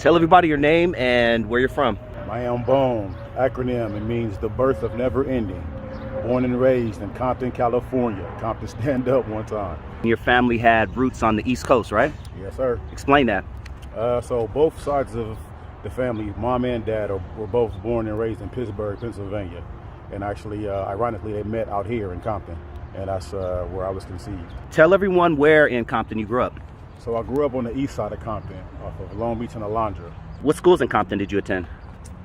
Tell everybody your name and where you're from. I am Bone. Acronym, it means the birth of never ending. Born and raised in Compton, California. Compton stand up one time. Your family had roots on the East Coast, right? Yes, sir. Explain that. So both sides of the family, mom and dad, were both born and raised in Pittsburgh, Pennsylvania. And actually, ironically, they met out here in Compton. And that's where I was conceived. Tell everyone where in Compton you grew up. So I grew up on the east side of Compton, off of Long Beach and Alondra. What schools in Compton did you attend?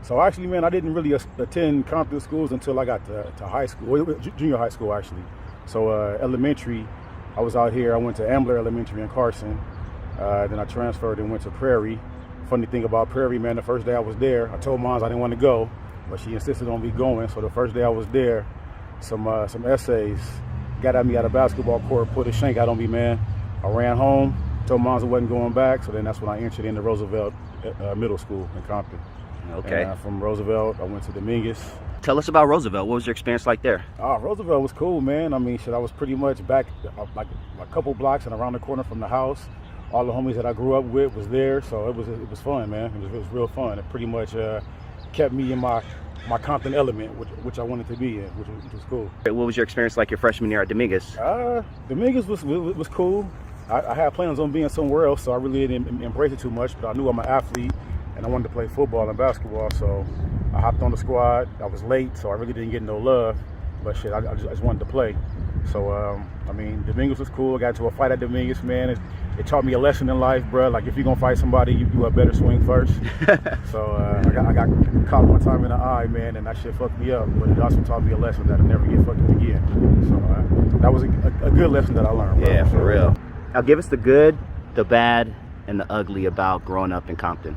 So actually, man, I didn't really attend Compton schools until I got to high school, junior high school actually. So elementary, I was out here. I went to Ambler Elementary in Carson. Then I transferred and went to Prairie. Funny thing about Prairie, man, the first day I was there, I told Mom I didn't want to go, but she insisted on me going. So the first day I was there, some essays got at me at a basketball court, put a shank out on me, man. I ran home, told Mom I wasn't going back. So then that's when I entered into Roosevelt Middle School in Compton. Okay. And from Roosevelt, I went to Dominguez. Tell us about Roosevelt. What was your experience like there? Roosevelt was cool, man. I mean, shit, I was pretty much back like a couple blocks and around the corner from the house. All the homies that I grew up with was there, so it was fun, man. It was real fun. It pretty much kept me in my Compton element, which I wanted to be in, which was cool. What was your experience like your freshman year at Dominguez? Dominguez was cool. I had plans on being somewhere else, so I really didn't embrace it too much. But I knew I'm an athlete, and I wanted to play football and basketball, so I hopped on the squad. I was late, so I really didn't get no love. But shit, I just wanted to play. So I mean, Dominguez was cool. I got into a fight at Dominguez, man. It taught me a lesson in life, bro. Like, if you're gonna fight somebody, you do a better swing first. So I got caught one time in the eye, man, and that shit fucked me up. But it also taught me a lesson that I'll never get fucked up again. So that was a good lesson that I learned, bro. Yeah, for real. Now give us the good, the bad, and the ugly about growing up in Compton.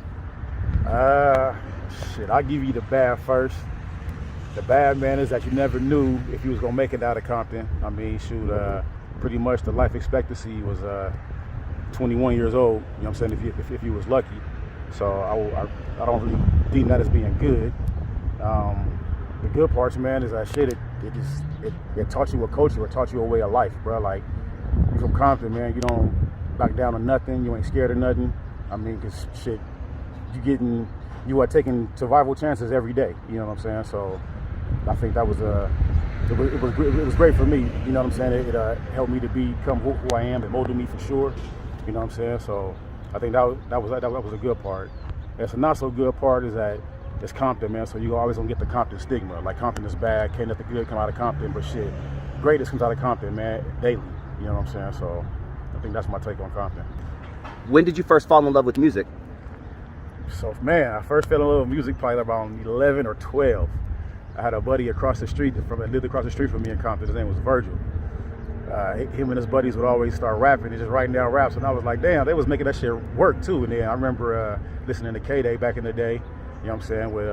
Shit, I'll give you the bad first. The bad, man, is that you never knew if you was gonna make it out of Compton. I mean, shoot, pretty much the life expectancy was 21 years old. You know what I'm saying? If you was lucky. So I don't really deem that as being good. The good parts, man, is that shit. It taught you a culture. It taught you a way of life, bro. Like, you from Compton, man. You don't back down to nothing. You ain't scared of nothing. I mean, cause shit, you are taking survival chances every day. You know what I'm saying? So I think that was it was great for me. You know what I'm saying? It helped me to become who I am. It molded me for sure. You know what I'm saying? So I think that was a good part. It's a not so good part is that it's Compton, man. So you always gonna get the Compton stigma. Like, Compton is bad. Can't nothing good come out of Compton. But shit, greatest comes out of Compton, man, daily. You know what I'm saying? So I think that's my take on Compton. When did you first fall in love with music? So, man, I first fell in love with music probably around 11 or 12. I had a buddy across the street that lived across the street from me in Compton. His name was Virgil. Him and his buddies would always start rapping and just writing down raps. And I was like, damn, they was making that shit work too. And then I remember listening to K-Day back in the day, you know what I'm saying, with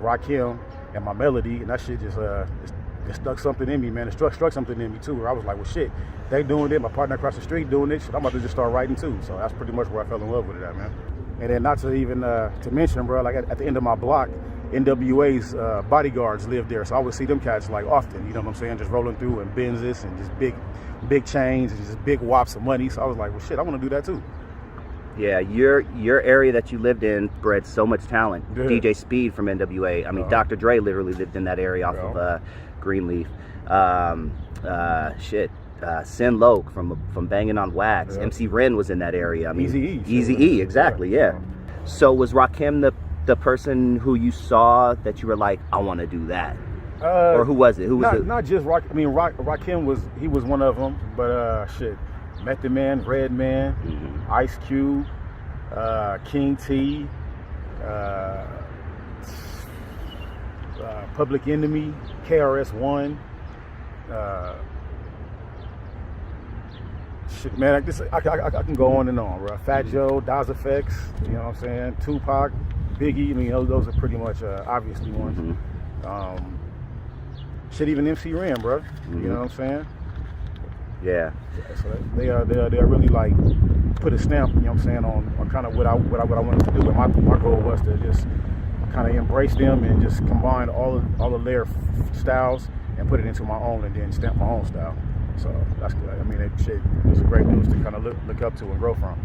Rakim and My Melody. And that shit just stuck something in me, man. It struck something in me too, where I was like, well, shit, they doing it. My partner across the street doing it. Shit, I'm about to just start writing too. So that's pretty much where I fell in love with it at, man. And then not to even to mention, bro, like at the end of my block, NWA's bodyguards lived there. So I would see them cats like often, you know what I'm saying, just rolling through in Benzes and just big chains and just big wops of money. So I was like, well, shit, I want to do that too. Yeah, your area that you lived in bred so much talent. Yeah. DJ Speed from NWA. I mean, Dr. Dre literally lived in that area off of Greenleaf. Sin Loke from Banging on Wax. Yeah. MC Ren was in that area. I mean, Easy-E, exactly, yeah. So was Rakim the person who you saw that you were like, I want to do that? Or who was it? Not just Rakim. I mean, Rakim was one of them, but shit, Method Man, Red Man, Ice Cube, King T, Public Enemy, KRS-One. Shit, man, I can go on and on, bro. Fat Joe, Daz Effects, you know what I'm saying? Tupac, Biggie. I mean, those are pretty much obviously ones. Shit, even MC Ren, bro. You know what I'm saying? Yeah. So they really like put a stamp, you know what I'm saying, on kind of what I wanted to do. And my goal was to just kind of embrace them and just combine all of their styles and put it into my own, and then stamp my own style. So that's good. I mean, that shit was a great news to kind of look up to and grow from.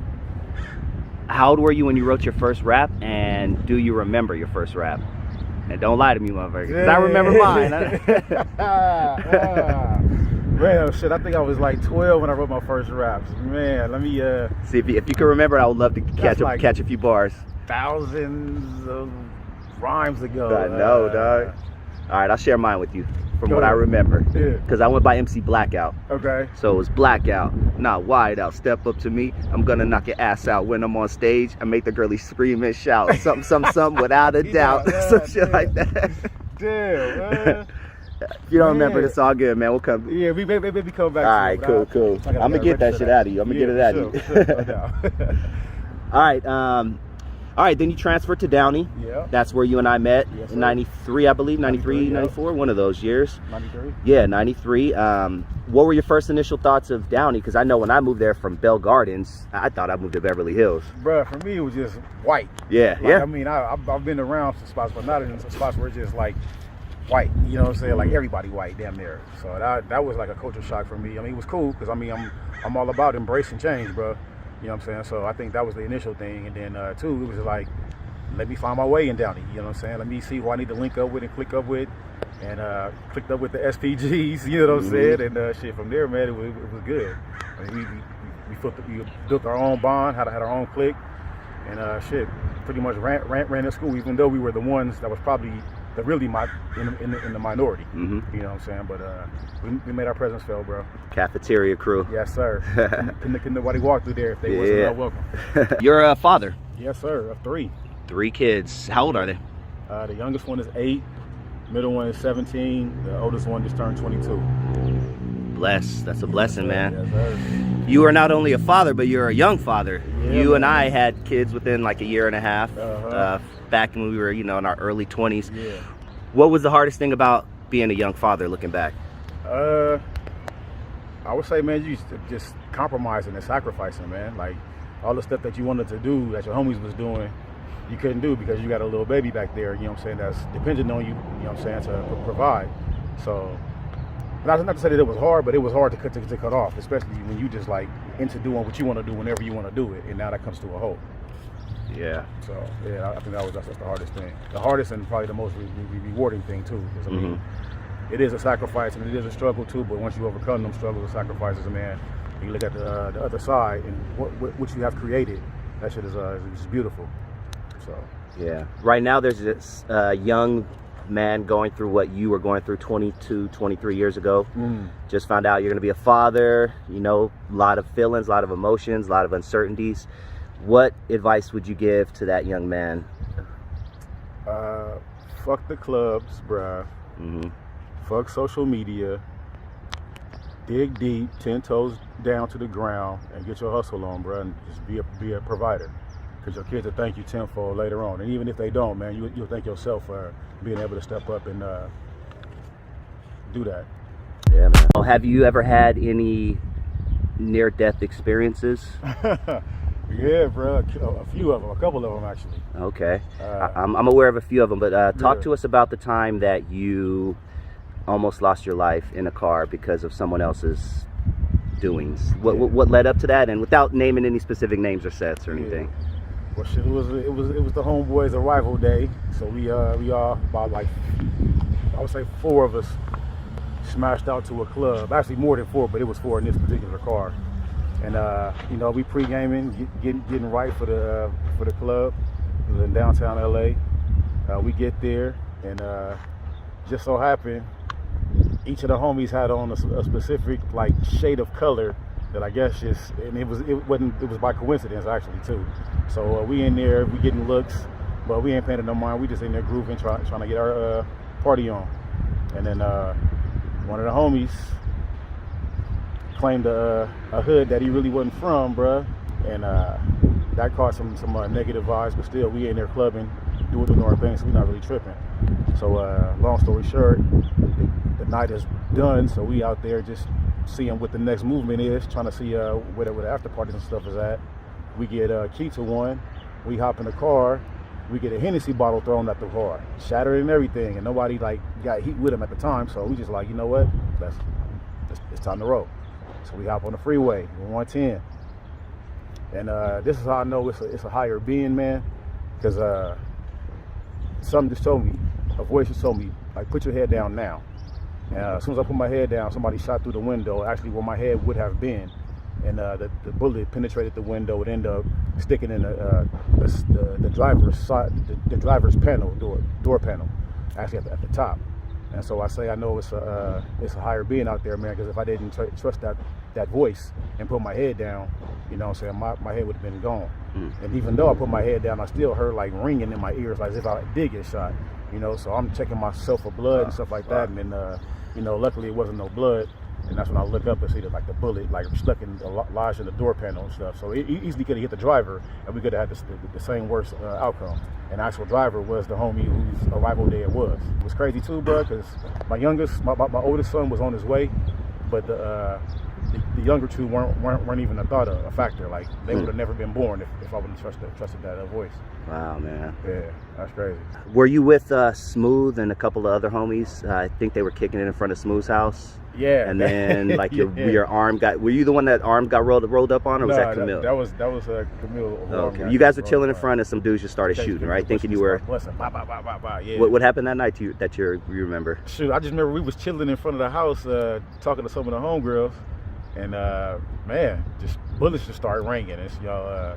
How old were you when you wrote your first rap, and do you remember your first rap? And don't lie to me, motherfucker, because I remember mine. Man, shit, I think I was like 12 when I wrote my first raps. Man, let me see if you can remember. I would love to catch a few bars. Thousands of rhymes ago. I know, dog. All right, I'll share mine with you from what I remember. Because I went by MC Blackout. Okay. So it was blackout, not white out. Step up to me, I'm gonna knock your ass out. When I'm on stage, I make the girlie scream and shout. Something, without a doubt. Some shit like that. Damn, man. If you don't remember, it's all good, man. We'll come. Yeah, we maybe come back. All right, cool. I'm gonna get that shit out of you. I'm gonna get it out of you. All right, then you transferred to Downey. Yeah. That's where you and I met in 93, I believe, 93, 94, one of those years. 93? Yeah, 93. What were your first initial thoughts of Downey? Because I know when I moved there from Bell Gardens, I thought I moved to Beverly Hills. Bruh, for me, it was just white. Yeah, I mean, I've been around some spots, but not in some spots where it's just like white. You know what I'm saying? Like everybody white, damn near. So that was like a culture shock for me. I mean, it was cool because I mean, I'm all about embracing change, bro. You know what I'm saying? So I think that was the initial thing. And then, two, it was like, let me find my way in Downey. You know what I'm saying? Let me see who I need to link up with and click up with. And clicked up with the SPGs, you know what I'm saying? And shit, from there, man, it was good. I mean, we built our own bond, had our own clique. And shit, pretty much ran the school, even though we were the ones that was probably in the minority. You know what I'm saying? But we made our presence felt, bro. Cafeteria crew. Yes, sir. Couldn't nobody walk through there if they wasn't not welcome. You're a father? Yes, sir. Of 3. 3 kids. How old are they? The youngest one is 8. Middle one is 17. The oldest one just turned 22. Bless. That's a blessing, man. Yes, sir. You are not only a father, but you're a young father. Yeah, you and I had kids within like a year and a half. Back when we were, in our early 20s. Yeah. What was the hardest thing about being a young father looking back? I would say, man, you just compromising and sacrificing, man. Like all the stuff that you wanted to do that your homies was doing, you couldn't do because you got a little baby back there, you know what I'm saying, that's dependent on you, you know what I'm saying, to provide. So not to say that it was hard, but it was hard to cut off, especially when you just like into doing what you want to do whenever you want to do it, and now that comes to a halt. Yeah. So yeah, I think that's the hardest thing. The hardest and probably the most rewarding thing too. Because I mean, it is a sacrifice and it is a struggle too. But once you overcome them struggles and sacrifices, man, you look at the other side and what you have created. That shit is beautiful. So yeah. Right now, there's this young man going through what you were going through 22, 23 years ago. Just found out you're going to be a father. A lot of feelings, a lot of emotions, a lot of uncertainties. What advice would you give to that young man? Fuck the clubs, bruh. Fuck social media. Dig deep, 10 toes down to the ground, and get your hustle on, bruh, and just be a provider. Because your kids will thank you tenfold later on. And even if they don't, man, you'll thank yourself for being able to step up and do that. Yeah, man. Have you ever had any near-death experiences? Yeah, bro. A few of them, a couple of them actually. Okay. I'm aware of a few of them, but talk to us about the time that you almost lost your life in a car because of someone else's doings. What led up to that, and without naming any specific names or sets or anything. Well, shit, it was the homeboys' arrival day, so we all about like I would say 4 of us smashed out to a club. Actually, more than 4, but it was 4 in this particular car. And we pre-gaming, getting right for the club. It was in downtown LA. We get there, and just so happened, each of the homies had on a specific like shade of color that I guess it was by coincidence actually too. So we in there, we getting looks, but we ain't paying no mind. We just in there grooving, trying to get our party on. And then one of the homies claimed a hood that he really wasn't from, bruh, and that caused some negative vibes. But still, we in there clubbing, doing our thing, so we're not really tripping. So long story short, the night is done, so we out there just seeing what the next movement is, trying to see where the after parties and stuff is at. We get a key to one, we hop in the car, we get a Hennessy bottle thrown at the car, shattered and everything, and nobody like got heat with him at the time, so we just like, you know what, it's time to roll. So we hop on the freeway, 110. And this is how I know it's a higher being, man, because something just told me, a voice just told me, like, put your head down now. And as soon as I put my head down, somebody shot through the window, actually where my head would have been. And the bullet penetrated the window. It ended up sticking in the driver's side, the driver's panel, door panel, actually at the top. And so I say I know it's a higher being out there, man, because if I didn't trust that voice and put my head down, you know what I'm saying, my head would have been gone. And even though I put my head down, I still heard like ringing in my ears, like as if I did get shot, you know. So I'm checking myself for blood and stuff like that. And then, you know, luckily it wasn't no blood. And that's when I look up and see that, like, the bullet, like, stuck in, lodged in the door panel and stuff. So it easily could have hit the driver, and we could have had the same worst outcome. And the actual driver was the homie whose arrival day it was. It was crazy too, bro, because my oldest son was on his way, but the younger two weren't even a factor. Like, they would have never been born if I wouldn't trusted that voice. Wow, man. Yeah, that's crazy. Were you with Smooth and a couple of other homies? I think they were kicking it in front of Smooth's house. Yeah. And then, like, your arm got, were you the one that arm got rolled up on, or was that Camille? That was Camille. Okay. You guys were chilling in front and some dudes just started shooting, right? Thinking you were... Yeah. What happened that night that you remember? Shoot, I just remember we was chilling in front of the house, talking to some of the homegirls, and man, just bullets just started ringing. It's y'all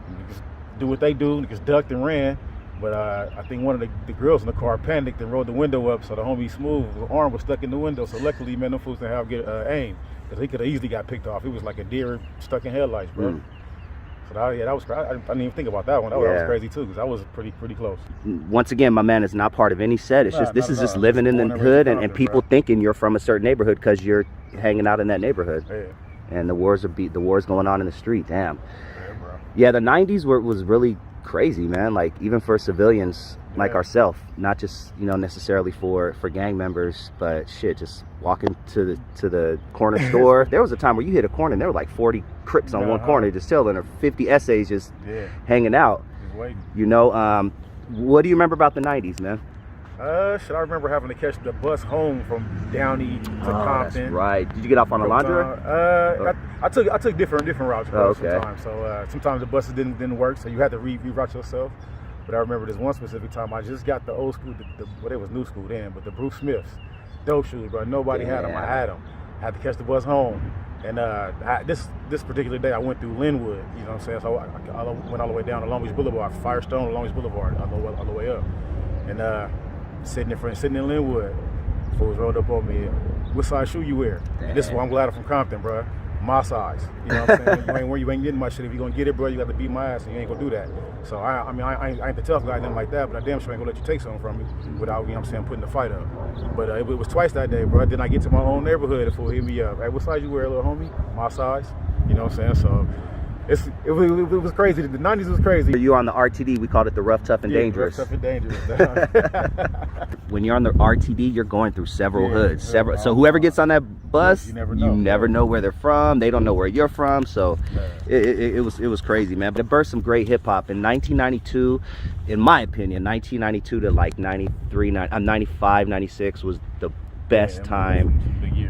niggas do what they do, niggas ducked and ran. But I think one of the girls in the car panicked and rolled the window up, so the homie Smooth, his arm was stuck in the window. So luckily, man, them fools didn't have aim, because he could have easily got picked off. He was like a deer stuck in headlights, bro. So that was crazy. I didn't even think about that one. That was crazy too, because that was pretty close. Once again, my man is not part of any set. It's just this is just living in the hood and people thinking you're from a certain neighborhood because you're hanging out in that neighborhood. Yeah. And the war's going on in the street. Damn. Yeah, bro. Yeah, the '90s was really crazy, man. Like, even for civilians like ourselves, not just, you know, necessarily for gang members, but shit, just walking to the corner store. There was a time where you hit a corner and there were like 40 Crips on one corner just chilling, or 50 essays just hanging out. Just waiting. You know, what do you remember about the '90s, man? Shit, I remember having to catch the bus home from Downey to Compton. That's right. Did you get off on a laundry? I took different routes sometimes. So sometimes the buses didn't work, so you had to reroute yourself. But I remember this one specific time, I just got the old school, well, it was new school then, but the Bruce Smiths, dope shoes, bro. Nobody had them. I had them. I had to catch the bus home. And this particular day, I went through Linwood, you know what I'm saying? So I went all the way down to Long Beach Boulevard, Firestone to Long Beach Boulevard, all the way up. And sitting in Linwood, fools rolled up on me. What size shoe you wear? And this is why I'm glad I'm from Compton, bro. My size. You know what I'm saying? you ain't getting my shit. If you gonna get it, bro, you got to beat my ass, and you ain't gonna do that. So I ain't the tough guy, nothing like that, but I damn sure ain't gonna let you take something from me without, you know what I'm saying, putting the fight up. But it was twice that day, bro. Then I get to my own neighborhood, and fool hit me up. Hey, what size you wear, little homie? My size. You know what I'm saying? So it was crazy. The '90s was crazy. You were on the RTD. We called it the rough, tough, and dangerous. Rough, tough, and dangerous. When you're on the RTD, you're going through several hoods. So whoever gets on that bus, you never know where they're from. They don't know where you're from. So it was crazy, man. But it birthed some great hip hop in 1992. In my opinion, 1992 to like 95, 96 was the best time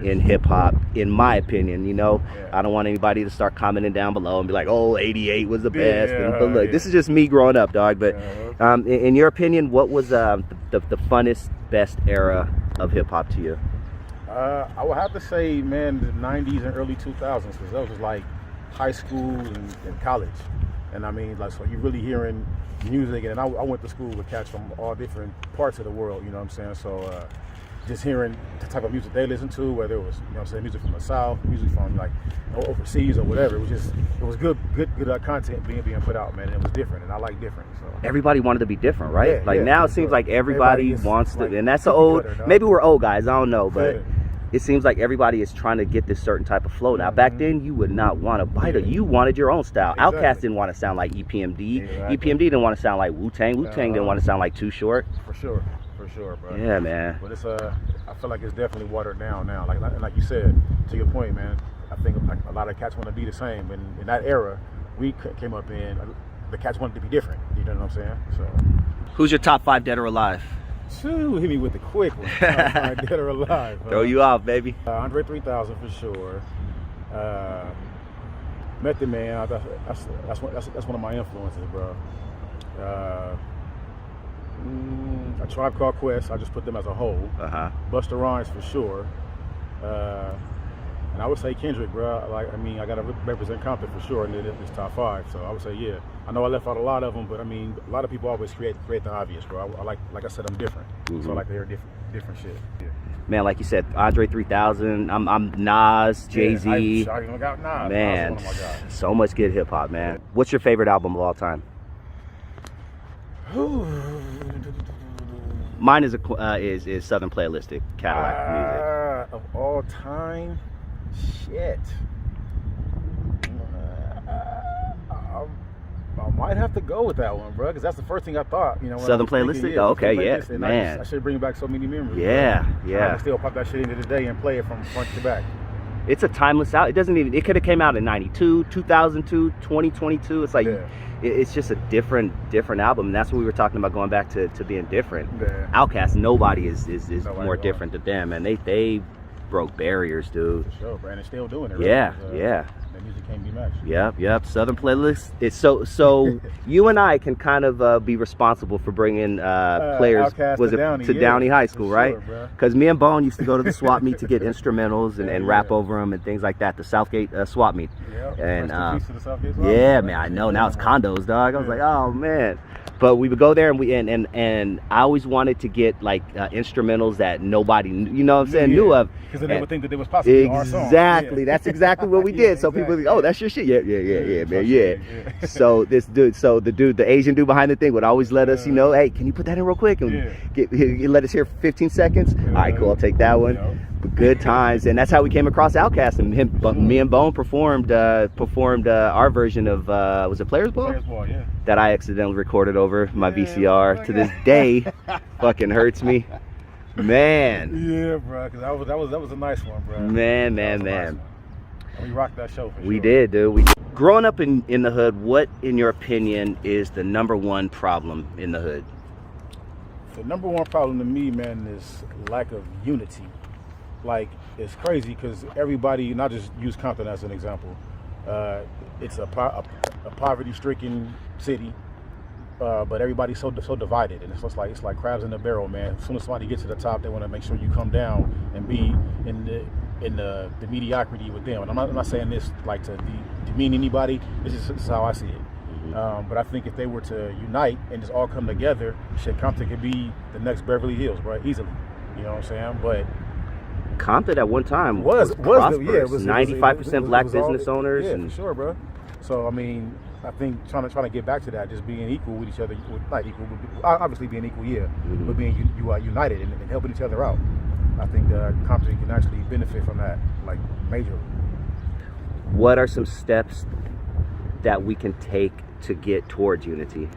in hip hop, in my opinion. You know, I don't want anybody to start commenting down below and be like, "Oh, '88 was the best." But look, this is just me growing up, dog. But in your opinion, what was the funnest, best era of hip hop to you? I would have to say, man, the '90s and early 2000s, because that was like high school and college. And I mean, like, so you're really hearing music, and I went to school with cats from all different parts of the world. You know what I'm saying? So. Just hearing the type of music they listen to, whether it was, you know what I'm saying, music from the South, music from like overseas or whatever, it was good content being put out, man. And it was different, and I like different. So everybody wanted to be different, right? Now it seems like everybody wants to, and that's the old. Maybe we're old guys, I don't know, but it seems like everybody is trying to get this certain type of flow. Now back then, you would not want to bite it. You wanted your own style. Outkast didn't want to sound like EPMD. EPMD didn't want to sound like Wu-Tang. Wu-Tang didn't want to sound like Too Short. For sure, bro. Yeah, man. But it's I feel like it's definitely watered down now. Like you said, to your point, man. I think like a lot of cats want to be the same. And in that era, we came up in, the cats wanted to be different. You know what I'm saying? So. Who's your top 5 dead or alive? Hit me with the quick one. Top 5 dead or alive. Throw you off, baby. Andre 3000 for sure. Method Man, that's one of my influences, bro. A Tribe Called Quest, I just put them as a whole. Busta Rhymes for sure. And I would say Kendrick, bro. Like, I mean, I gotta represent Compton for sure in this top 5. So I would say, yeah. I know I left out a lot of them, but I mean, a lot of people always create the obvious, bro. I like I said, I'm different, so I like to hear different shit. Yeah. Man, like you said, Andre 3000. I'm Nas, Jay-Z. Yeah, I even got Nas. Man, Nas is one of my guys. so much good hip hop, man. What's your favorite album of all time? Mine is Southern Playalistic Cadillac music. Of all time, shit. I might have to go with that one, bro, because that's the first thing I thought. You know, Southern Playalistic. Oh, okay, yeah, man. I should bring back so many memories. Yeah, bro. yeah. I can still pop that shit into the day and play it from front to back. It's a timeless out. It doesn't even. It could have came out in '92, 2002, 2022. It's like it's just a different album. And that's what we were talking about, going back to being different. Yeah. Outkast, nobody is more different than them, and they broke barriers, dude. For sure, bro, and they're still doing it. Yeah, right? yeah. That music can't be matched. Yep. Southern Playlist. It's so you and I can kind of be responsible for bringing players to Downey High School, right? Because me and Bone used to go to the swap meet to get instrumentals and rap over them and things like that. The Southgate swap meet. Yep. And yeah, man, I know now it's condos, dog. I was like, oh man. But we would go there and I always wanted to get like instrumentals that nobody, you know what I'm saying, knew of. Because they would think that it was possibly our song. Exactly. That's exactly what we did. So people, oh, that's your shit. Yeah, man. Yeah. So the Asian dude behind the thing would always let us, hey, can you put that in real quick and let us hear 15 seconds? All right, cool. I'll take that one. But good times, and that's how we came across Outkast. And me and Bone performed our version of was it Players Ball? Players Ball, yeah. That I accidentally recorded over my VCR. To this day, fucking hurts me. Man. Yeah, bro, because that was a nice one, bro. Man. Nice. We rocked that show for sure. We did, dude. Growing up in the hood, what, in your opinion, is the #1 problem in the hood? The #1 problem to me, man, is lack of unity. Like, it's crazy because everybody, not just use Compton as an example, it's a poverty-stricken city, but everybody's so divided, and it's like crabs in a barrel, man. As soon as somebody gets to the top, they want to make sure you come down and be in the mediocrity with them. And I'm not saying this like to demean anybody. This is how I see it. But I think if they were to unite and just all come together, shit, Compton could be the next Beverly Hills, bro, easily. You know what I'm saying? But Compton at one time was prosperous. 95% black business owners. Yeah, for sure, bro. So I mean, I think trying to get back to that, just being equal with each other, not equal, but obviously being equal, but being united and helping each other out. I think Compton can actually benefit from that, like, majorly. What are some steps that we can take to get towards unity?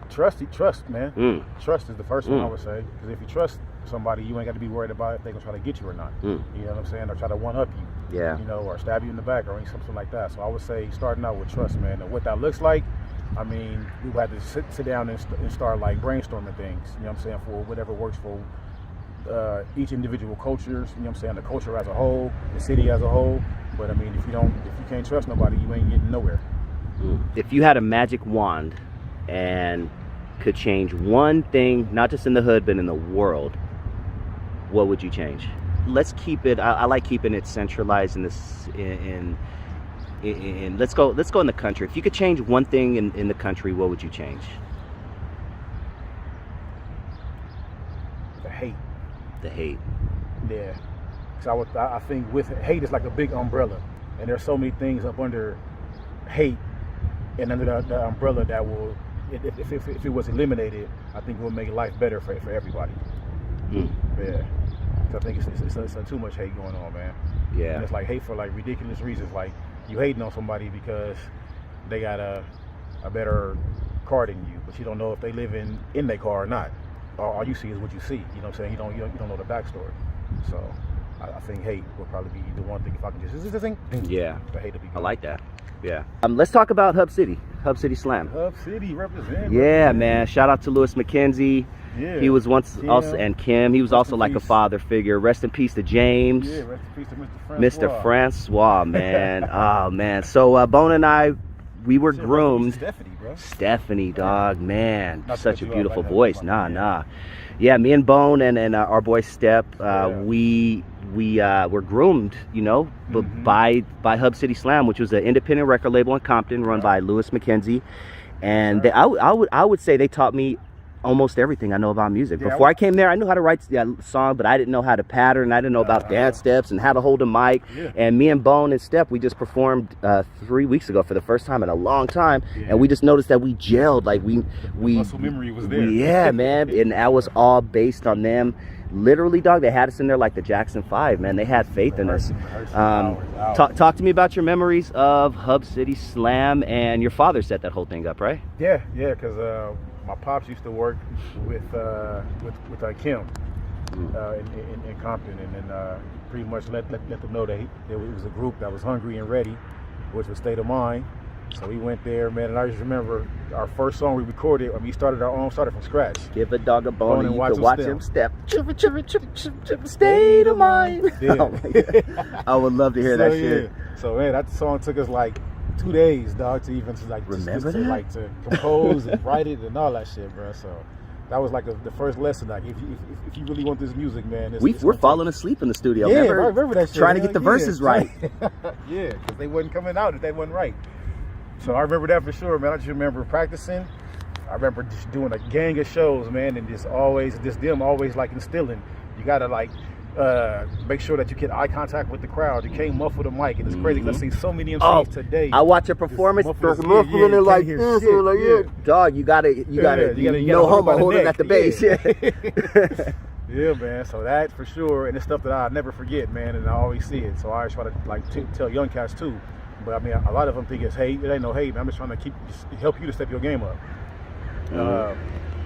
Trust, man. Trust is the first one I would say, because if you trust somebody, you ain't got to be worried about if they're gonna try to get you or not. You know what I'm saying? Or try to one up you. Yeah. Or stab you in the back or something like that. So I would say starting out with trust, man. And what that looks like, I mean, we had to sit down and start like brainstorming things. You know what I'm saying? For whatever works for each individual cultures. You know what I'm saying? The culture as a whole, the city as a whole. But I mean, if you can't trust nobody, you ain't getting nowhere. If you had a magic wand and could change one thing, not just in the hood but in the world, what would you change? Let's keep it. I like keeping it centralized in this. Let's go in the country. If you could change one thing in the country, what would you change? The hate. The hate. Yeah. So I think with hate is like a big umbrella, and there's so many things up under hate and under the umbrella that will, if it was eliminated, I think it would make life better for everybody. Yeah. So I think it's too much hate going on, man. Yeah. And it's like hate for like ridiculous reasons. Like you hating on somebody because they got a better car than you, but you don't know if they live in their car or not. All you see is what you see. You know what I'm saying? You don't know the backstory. So I think hate would probably be the one thing if I can just yeah. The hate to be good. I like that. Yeah. Let's talk about Hub City. Hub City Slam. Hub City represent. Yeah, man. Shout out to Lewis McKenzie. Yeah. He was once Kim. also, and Kim. He was Rest also in like a peace. father figure. Rest in peace to James. Yeah, rest in peace to Mr. Francois. Mr. Francois, man. Oh, man. So Bone and I, we were Shit, groomed. Stephanie, bro. Stephanie, dog, man. Not Such a that you are, beautiful like that, voice. like Nah, that, nah. Yeah, me and Bone and our boy Step, Yeah. we were groomed, you know, by Hub City Slam, which was an independent record label in Compton run by Lewis McKenzie. And they, I would say they taught me almost everything I know about music. Yeah, Before I came there, I knew how to write song, but I didn't know how to pattern. I didn't know about dance steps and how to hold a mic. Yeah. And me and Bone and Step, we just performed 3 weeks ago for the first time in a long time. Yeah. And we just noticed that we gelled. Like we muscle memory was there. Yeah, man. And that was all based on them. Literally, dog, they had us in there like the Jackson 5, man. They had faith in us. Talk to me about your memories of Hub City Slam, and your father set that whole thing up, right? Yeah, because my pops used to work with Kim in Compton, and then pretty much let them know that it was a group that was hungry and ready, which was State of Mind. So we went there, man, and I just remember our first song we recorded. I mean, we started from scratch. Give a dog a bone and you can watch him step. State of mind. Yeah. Oh my God. I would love to hear that shit. So man, that song took us like 2 days, dog, to even Remember to, that? like to compose and write it and all that shit, bro. So that was like the first lesson. Like if you really want this music, man, We're falling asleep in the studio. Yeah, remember, I remember that shit. trying to get the verses right. Yeah, because they wasn't coming out if they wasn't right. So I remember that for sure, man. I just remember practicing. I remember just doing a gang of shows, man, and them always like instilling. You gotta like make sure that you get eye contact with the crowd. You can't muffle the mic, and it's crazy. I see so many MCs today. I watch a performance, they're muffling it like this. Dog, you gotta no homo, hold it at the base. Yeah. Yeah, man. So that for sure, and it's stuff that I never forget, man, and I always see it. So I always try to like tell young cats too. But I mean, a lot of them think it's hate. It ain't no hate, man. I'm just trying to help you to step your game up.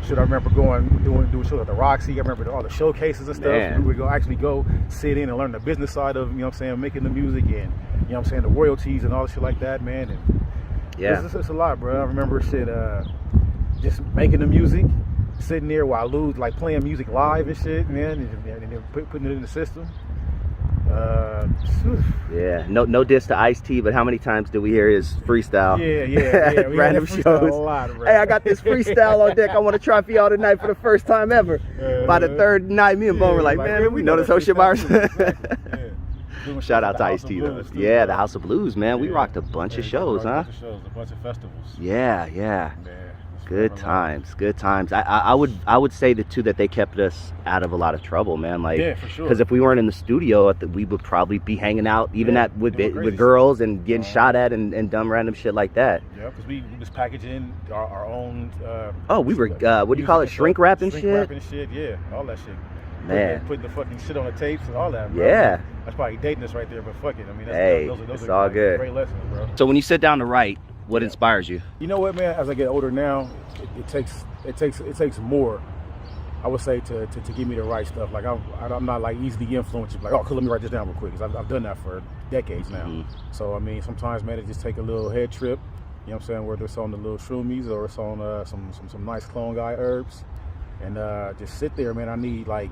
Shit, I remember doing shows at the Roxy. I remember all the showcases and stuff. Man. We would actually go sit in and learn the business side of, you know what I'm saying, making the music, and you know what I'm saying, the royalties and all the shit like that, man. And Yeah. it's a lot, bro. I remember shit, just making the music, sitting there while Lou's like playing music live and shit, man, and then putting it in the system. Yeah, no diss to Ice-T, but how many times do we hear his freestyle? Yeah. At random shows. A lot, bro. Hey, I got this freestyle on deck. I want to try for y'all tonight for the first time ever. By the third night, me and Bone were like, man, we know this whole shit by ourselves. Shout out to Ice-T though. Yeah, the House of Blues, man. We rocked a bunch of shows, huh? A bunch of festivals. Yeah. Man, Good times. I would say the two that they kept us out of a lot of trouble, man. Like, yeah, for sure. Because if we weren't in the studio, we would probably be hanging out even with girls and getting shot at and dumb random shit like that. Yeah, because we was packaging our own. We were what do you call it? Shrink wrapping shit. Shrink wrapping shit, yeah, all that shit. Man, putting the fucking shit on the tapes and all that. Bro. Yeah. That's probably dating us right there, but fuck it. I mean, those it's are all like good. Great lessons, bro. So when you sit down to write, what inspires you? You know what, man? As I get older now, it takes more, I would say, to give me the right stuff. Like I'm not like easily influenced. Like, oh, cool, let me write this down real quick. Because I've done that for decades now. So I mean, sometimes, man, it just take a little head trip. You know what I'm saying? Whether it's on the little shroomies or it's on some nice clone guy herbs, and just sit there, man. I need like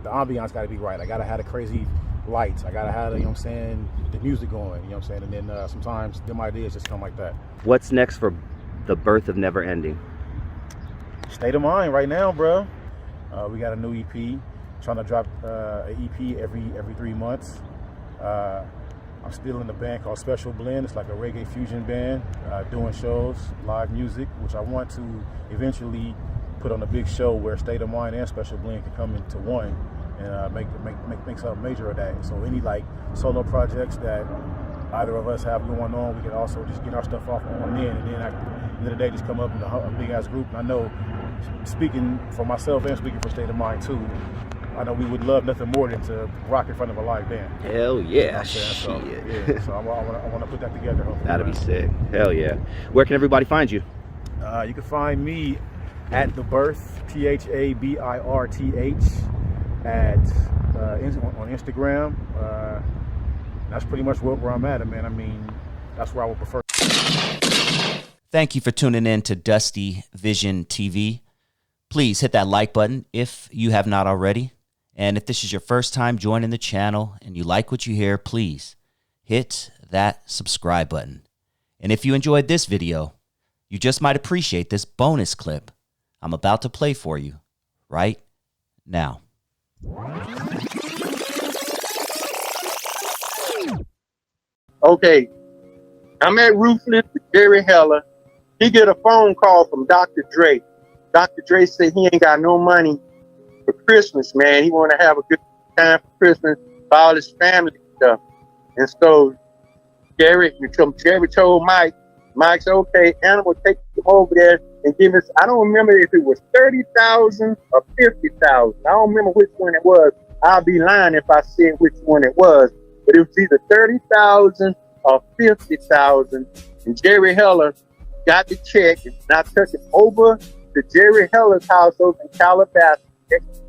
the ambiance got to be right. I gotta have the crazy lights. I gotta have the, you know what I'm saying, the music going. You know what I'm saying? And then sometimes them ideas just come like that. What's next for the birth of Never Ending? State of Mind right now, bro. We got a new EP. Trying to drop an EP every 3 months. I'm still in the band called Special Blend. It's like a reggae fusion band, doing shows, live music, which I want to eventually put on a big show where State of Mind and Special Blend can come into one and make something major of that. So any like solo projects that either of us have going on, we can also just get our stuff off on then, and then at the end of the day, just come up in a big ass group. And I know, speaking for myself and speaking for State of Mind too, I know we would love nothing more than to rock in front of a live band. Hell yeah, you know so I want to put that together. Hopefully. That'd be sick. Hell yeah. Where can everybody find you? You can find me at The Birth, THABIRTH, on Instagram. That's pretty much where I'm at, man. I mean, that's where I would prefer. Thank you for tuning in to Dusty Vision TV. Please hit that like button if you have not already. And if this is your first time joining the channel and you like what you hear, please hit that subscribe button. And if you enjoyed this video, you just might appreciate this bonus clip I'm about to play for you right now. Okay, I'm at Ruthless with Jerry Heller. He get a phone call from Dr. Dre. Dr. Dre said he ain't got no money for Christmas, man. He want to have a good time for Christmas for all his family and stuff. And so Jerry told Mike said, okay, Animal, take him over there and give us, I don't remember if it was 30,000 or 50,000. I don't remember which one it was. I'll be lying if I said which one it was. But it was either 30,000 or 50,000. And Jerry Heller got the check, and I took it over to Jerry Heller's house over in Calabasas.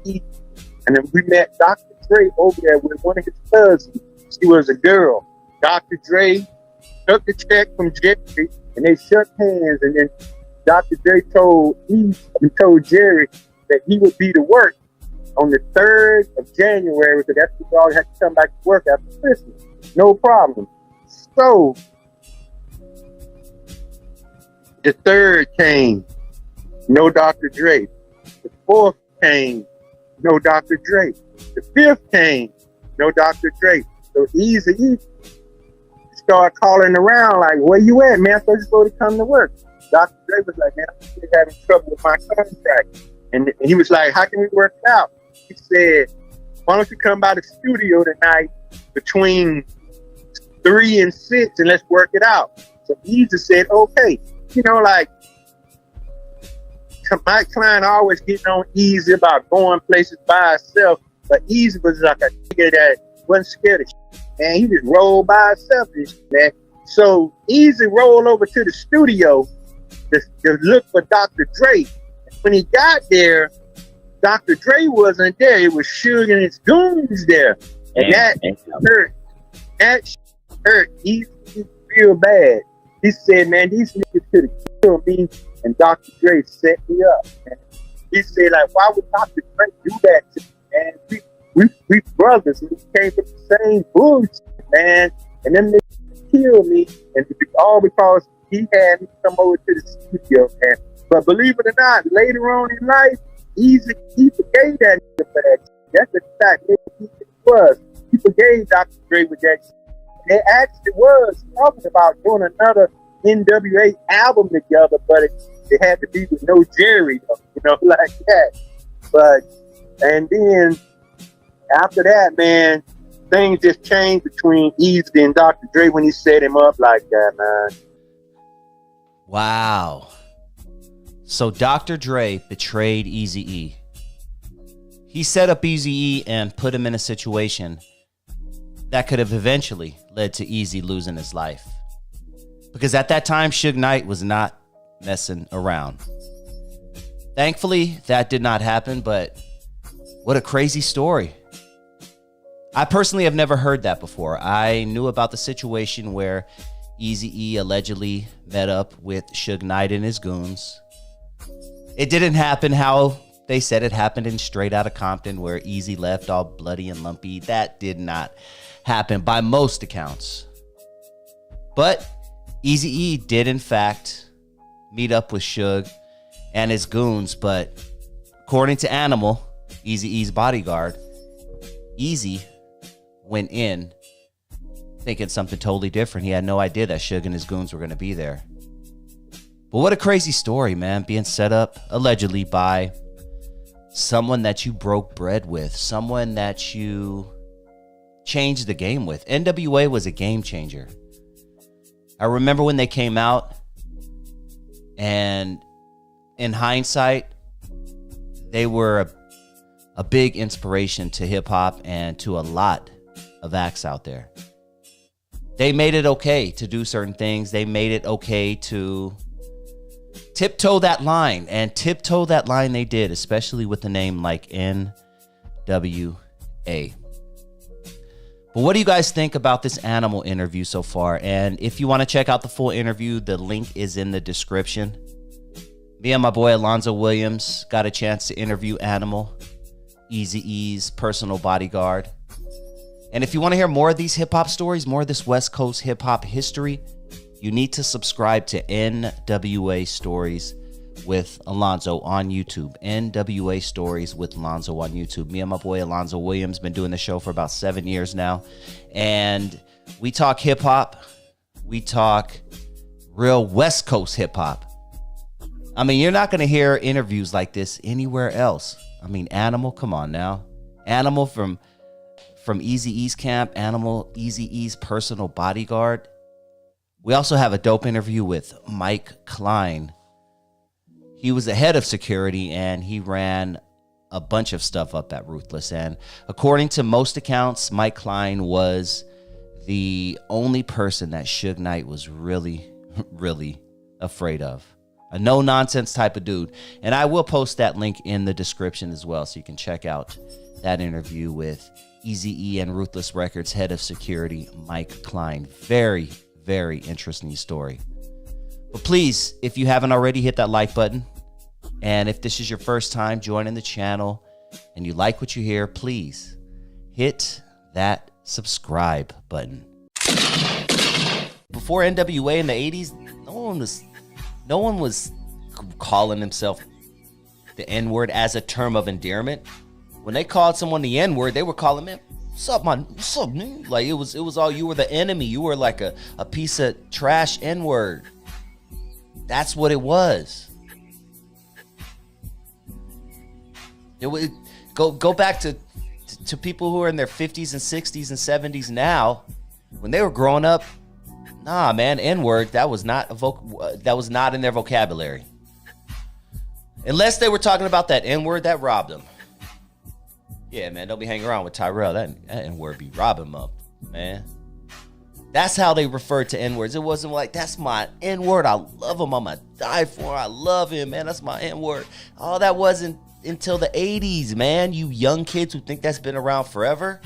And then we met Dr. Dre over there with one of his cousins. She was a girl. Dr. Dre took the check from Jerry, and they shook hands. And then Dr. Dre told Jerry that he would be to work on the 3rd of January, because that's when y'all had to come back to work after Christmas. No problem. So the 3rd came, no Dr. Dre. The 4th came, no Dr. Dre. The 5th came, no Dr. Dre. So Easy started calling around like, where you at, man? I'm supposed to come to work. Dr. Dre was like, man, I'm still having trouble with my contract. And he was like, how can we work it out? He said, why don't you come by the studio tonight between 3 and 6 and let's work it out. So Easy said, okay. You know, like, my client always getting on Easy about going places by himself, but Easy was like a nigga that wasn't scared of shit, man. He just rolled by himself, man. So Easy rolled over to the studio to look for Dr. Dre. When he got there, Dr. Dre wasn't there. It was Suge and his goons there. And that hurt. That hurt Easy real bad. He said, man, these niggas could have killed me, and Dr. Dre set me up, man. He said, like, why would Dr. Dre do that to me, man? We brothers, and we came from the same bullshit, man. And them niggas killed me, and all because he had me come over to the studio, man. But believe it or not, later on in life, he forgave that nigga for that. That's the fact. He was. He forgave Dr. Dre with that. They actually was talking about doing another NWA album together, but it had to be with no Jerry, you know, like that. But, and then after that, man, things just changed between Easy and Dr. Dre when he set him up like that, man. Wow. So Dr. Dre betrayed Eazy-E. He set up Eazy-E and put him in a situation that could have eventually led to Eazy losing his life. Because at that time, Suge Knight was not messing around. Thankfully, that did not happen, but what a crazy story. I personally have never heard that before. I knew about the situation where Eazy-E allegedly met up with Suge Knight and his goons. It didn't happen how they said it happened in Straight Outta Compton, where Eazy left all bloody and lumpy. That did not happen by most accounts. But Eazy-E did, in fact, meet up with Suge and his goons. But according to Animal, Eazy-E's bodyguard, Eazy went in thinking something totally different. He had no idea that Suge and his goons were going to be there. But what a crazy story, man. Being set up allegedly by someone that you broke bread with, someone that you changed the game with. NWA was a game changer. I remember when they came out, and in hindsight, they were a big inspiration to hip hop and to a lot of acts out there. They made it okay to do certain things. They made it okay to tiptoe that line, and tiptoe that line they did, especially with the name like NWA. But what do you guys think about this Animal interview so far? And if you want to check out the full interview, the link is in the description. Me and my boy Alonzo Williams got a chance to interview Animal, Eazy-E's personal bodyguard. And if you want to hear more of these hip-hop stories, more of this West Coast hip-hop history, you need to subscribe to NWA Stories with Alonzo on YouTube. NWA Stories with Alonzo on YouTube. Me and my boy Alonzo Williams been doing the show for about 7 years now. And we talk hip-hop. We talk real West Coast hip-hop. I mean, you're not going to hear interviews like this anywhere else. I mean, Animal, come on now. Animal from Eazy-E's camp. Animal, Eazy-E's personal bodyguard. We also have a dope interview with Mike Klein. He was the head of security, and he ran a bunch of stuff up at Ruthless. And according to most accounts, Mike Klein was the only person that Suge Knight was really, really afraid of. A no-nonsense type of dude. And I will post that link in the description as well, so you can check out that interview with Eazy-E and Ruthless Records head of security, Mike Klein. Very, very interesting story. But please, if you haven't already, hit that like button. And if this is your first time joining the channel and you like what you hear, please hit that subscribe button. Before NWA in the 80s, no one was calling himself the N-word as a term of endearment. When they called someone the N-word, they were calling him, what's up, man? What's up, man? Like, it was all, you were the enemy. You were like a piece of trash N-word. That's what it was. It would go back to people who are in their 50s and 60s and 70s now. When they were growing up, nah, man, N-word, that was not in their vocabulary. Unless they were talking about that N-word that robbed them. Yeah, man, don't be hanging around with Tyrell. That N-word be robbing them up, man. That's how they referred to N-words. It wasn't like, that's my N-word. I love him. I'm going to die for him. I love him, man. That's my N-word. Oh, that wasn't until the 80s, man. You young kids who think that's been around forever.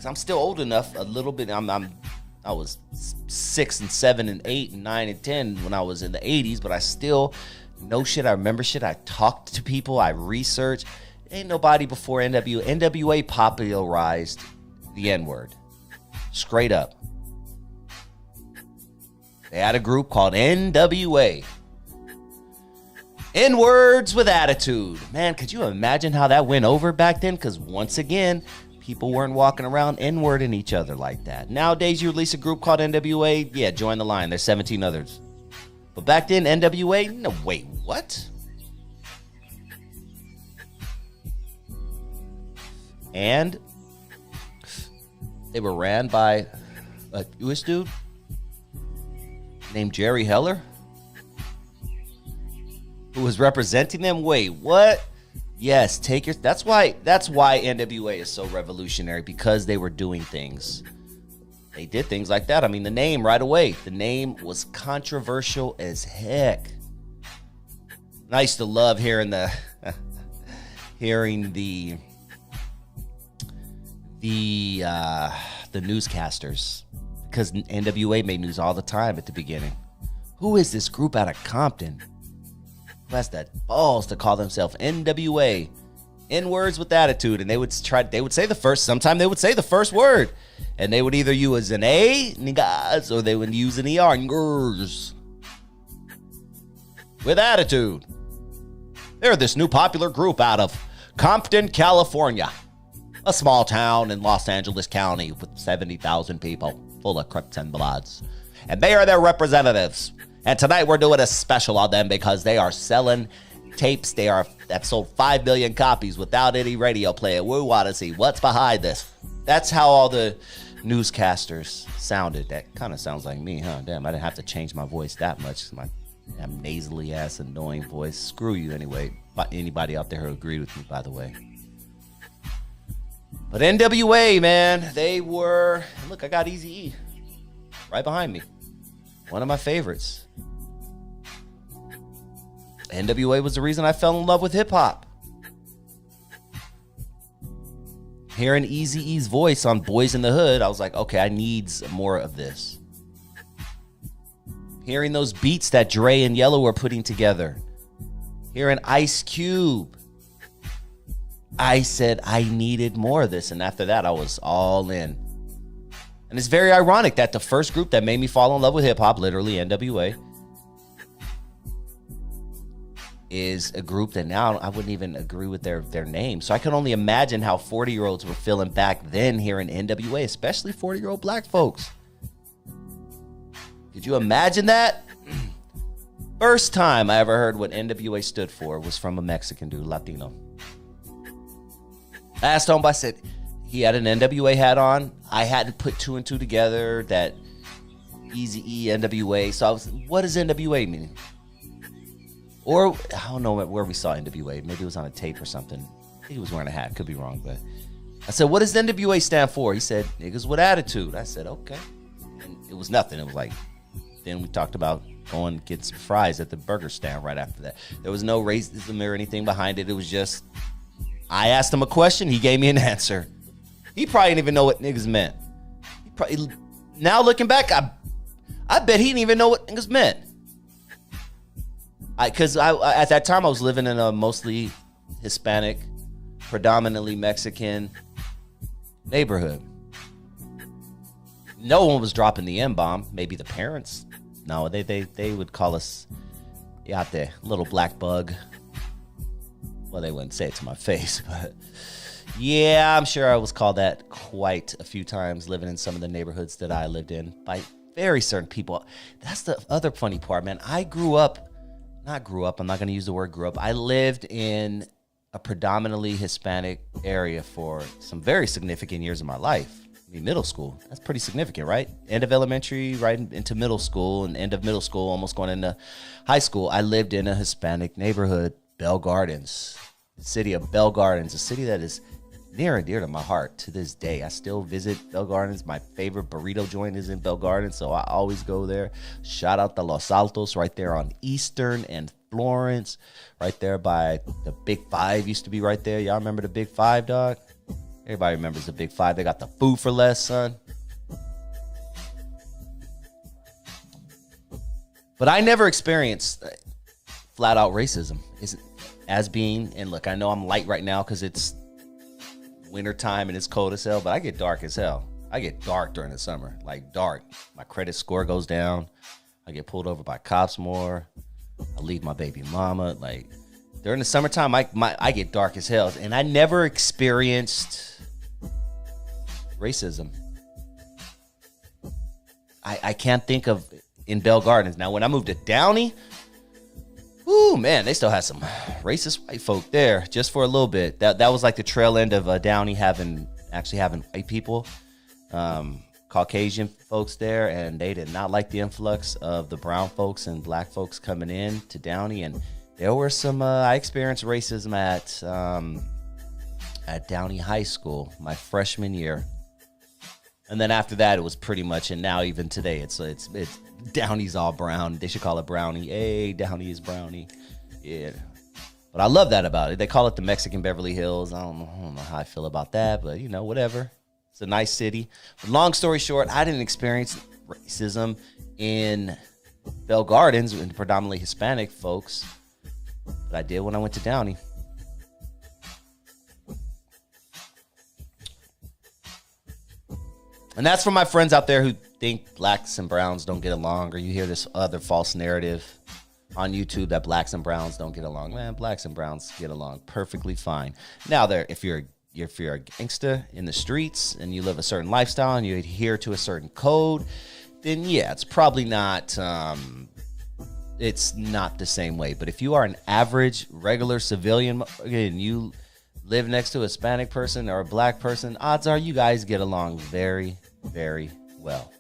I'm still old enough a little bit. I was 6 and 7 and 8 and 9 and 10 when I was in the 80s, but I still know shit. I remember shit. I talked to people. I researched. Ain't nobody before NWA. NWA popularized the N-word. Straight up. They had a group called NWA. N-words with attitude. Man, could you imagine how that went over back then? Because once again, people weren't walking around N-wording each other like that. Nowadays, you release a group called NWA, yeah, join the line. There's 17 others. But back then, NWA, no, wait, what? And they were ran by a Jewish dude named Jerry Heller, who was representing them. Wait, what? Yes, that's why NWA is so revolutionary, because they were doing things. They did things like that. I mean, the name right away. The name was controversial as heck. And I used to love hearing the newscasters, because NWA made news all the time at the beginning. Who is this group out of Compton who has that balls to call themselves NWA? N-words with attitude. And they would say the first word, and they would either use an A, niggas, or they would use an ER, ngers, with attitude. They're this new popular group out of Compton, California, a small town in Los Angeles County with 70,000 people, full of Crips and Bloods. And they are their representatives. And tonight we're doing a special on them because they are selling tapes. That sold 5 million copies without any radio play. We want to see what's behind this. That's how all the newscasters sounded. That kind of sounds like me, huh? Damn, I didn't have to change my voice that much. My damn nasally ass annoying voice. Screw you anyway. Anybody out there who agreed with me, by the way. But NWA, man, they were... Look, I got Eazy-E right behind me. One of my favorites. NWA was the reason I fell in love with hip-hop. Hearing Eazy-E's voice on Boys in the Hood, I was like, okay, I need more of this. Hearing those beats that Dre and Yellow were putting together. Hearing Ice Cube. I said I needed more of this. And after that, I was all in. And it's very ironic that the first group that made me fall in love with hip-hop, literally NWA, is a group that now I wouldn't even agree with their name. So I can only imagine how 40-year-olds were feeling back then hearing NWA, especially 40-year-old black folks. Could you imagine that? First time I ever heard what NWA stood for was from a Mexican dude, Latino. I asked him, I said, he had an NWA hat on. I hadn't put two and two together that Eazy-E, NWA. So I was, what does NWA mean? Or, I don't know where we saw NWA. Maybe it was on a tape or something. I think he was wearing a hat. Could be wrong, but I said, what does NWA stand for? He said, niggas with attitude. I said, okay. And it was nothing. It was like, then we talked about going to get some fries at the burger stand right after that. There was no racism or anything behind it. It was just, I asked him a question. He gave me an answer. He probably didn't even know what niggas meant. He probably, now looking back, I bet he didn't even know what niggas meant. Because at that time, I was living in a mostly Hispanic, predominantly Mexican neighborhood. No one was dropping the M-bomb. Maybe the parents. No, they would call us, out there, little black bug. Well, they wouldn't say it to my face, but yeah, I'm sure I was called that quite a few times living in some of the neighborhoods that I lived in by very certain people. That's the other funny part, man. I'm not going to use the word grew up. I lived in a predominantly Hispanic area for some very significant years of my life. I mean, middle school, that's pretty significant, right? End of elementary, right into middle school, and end of middle school, almost going into high school. I lived in a Hispanic neighborhood, Bell Gardens, the city of Bell Gardens, a city that is near and dear to my heart to this day. I still visit Bell Gardens. My favorite burrito joint is in Bell Gardens, so I always go there. Shout out to Los Altos right there on Eastern and Florence, right there by the Big Five used to be right there. Y'all remember the Big Five, dog? Everybody remembers the Big Five. They got the food for less, son. But I never experienced flat out racism as being, and look, I know I'm light right now because it's wintertime and it's cold as hell, but I get dark as hell. I get dark during the summer, like dark. My credit score goes down. I get pulled over by cops more. I leave my baby mama. Like during the summertime, I get dark as hell, and I never experienced racism. I can't think of in Bell Gardens. Now, when I moved to Downey, ooh, man, they still had some racist white folk there just for a little bit. That was like the trail end of Downey having white people, Caucasian folks there, and they did not like the influx of the brown folks and black folks coming in to Downey. And there were some, I experienced racism at Downey High School my freshman year. And then after that, it was pretty much, and now even today, it's Downey's all brown. They should call it Brownie. Hey, Downey is Brownie. Yeah. But I love that about it. They call it the Mexican Beverly Hills. I don't know how I feel about that, but whatever. It's a nice city. But long story short, I didn't experience racism in Bell Gardens and predominantly Hispanic folks, but I did when I went to Downey. And that's for my friends out there who think blacks and browns don't get along, or you hear this other false narrative on YouTube that blacks and browns don't get along. Man, blacks and browns get along perfectly fine. Now, if you're a gangster in the streets and you live a certain lifestyle and you adhere to a certain code, then yeah, it's probably not. It's not the same way. But if you are an average, regular civilian and you live next to a Hispanic person or a black person, odds are you guys get along very, very well.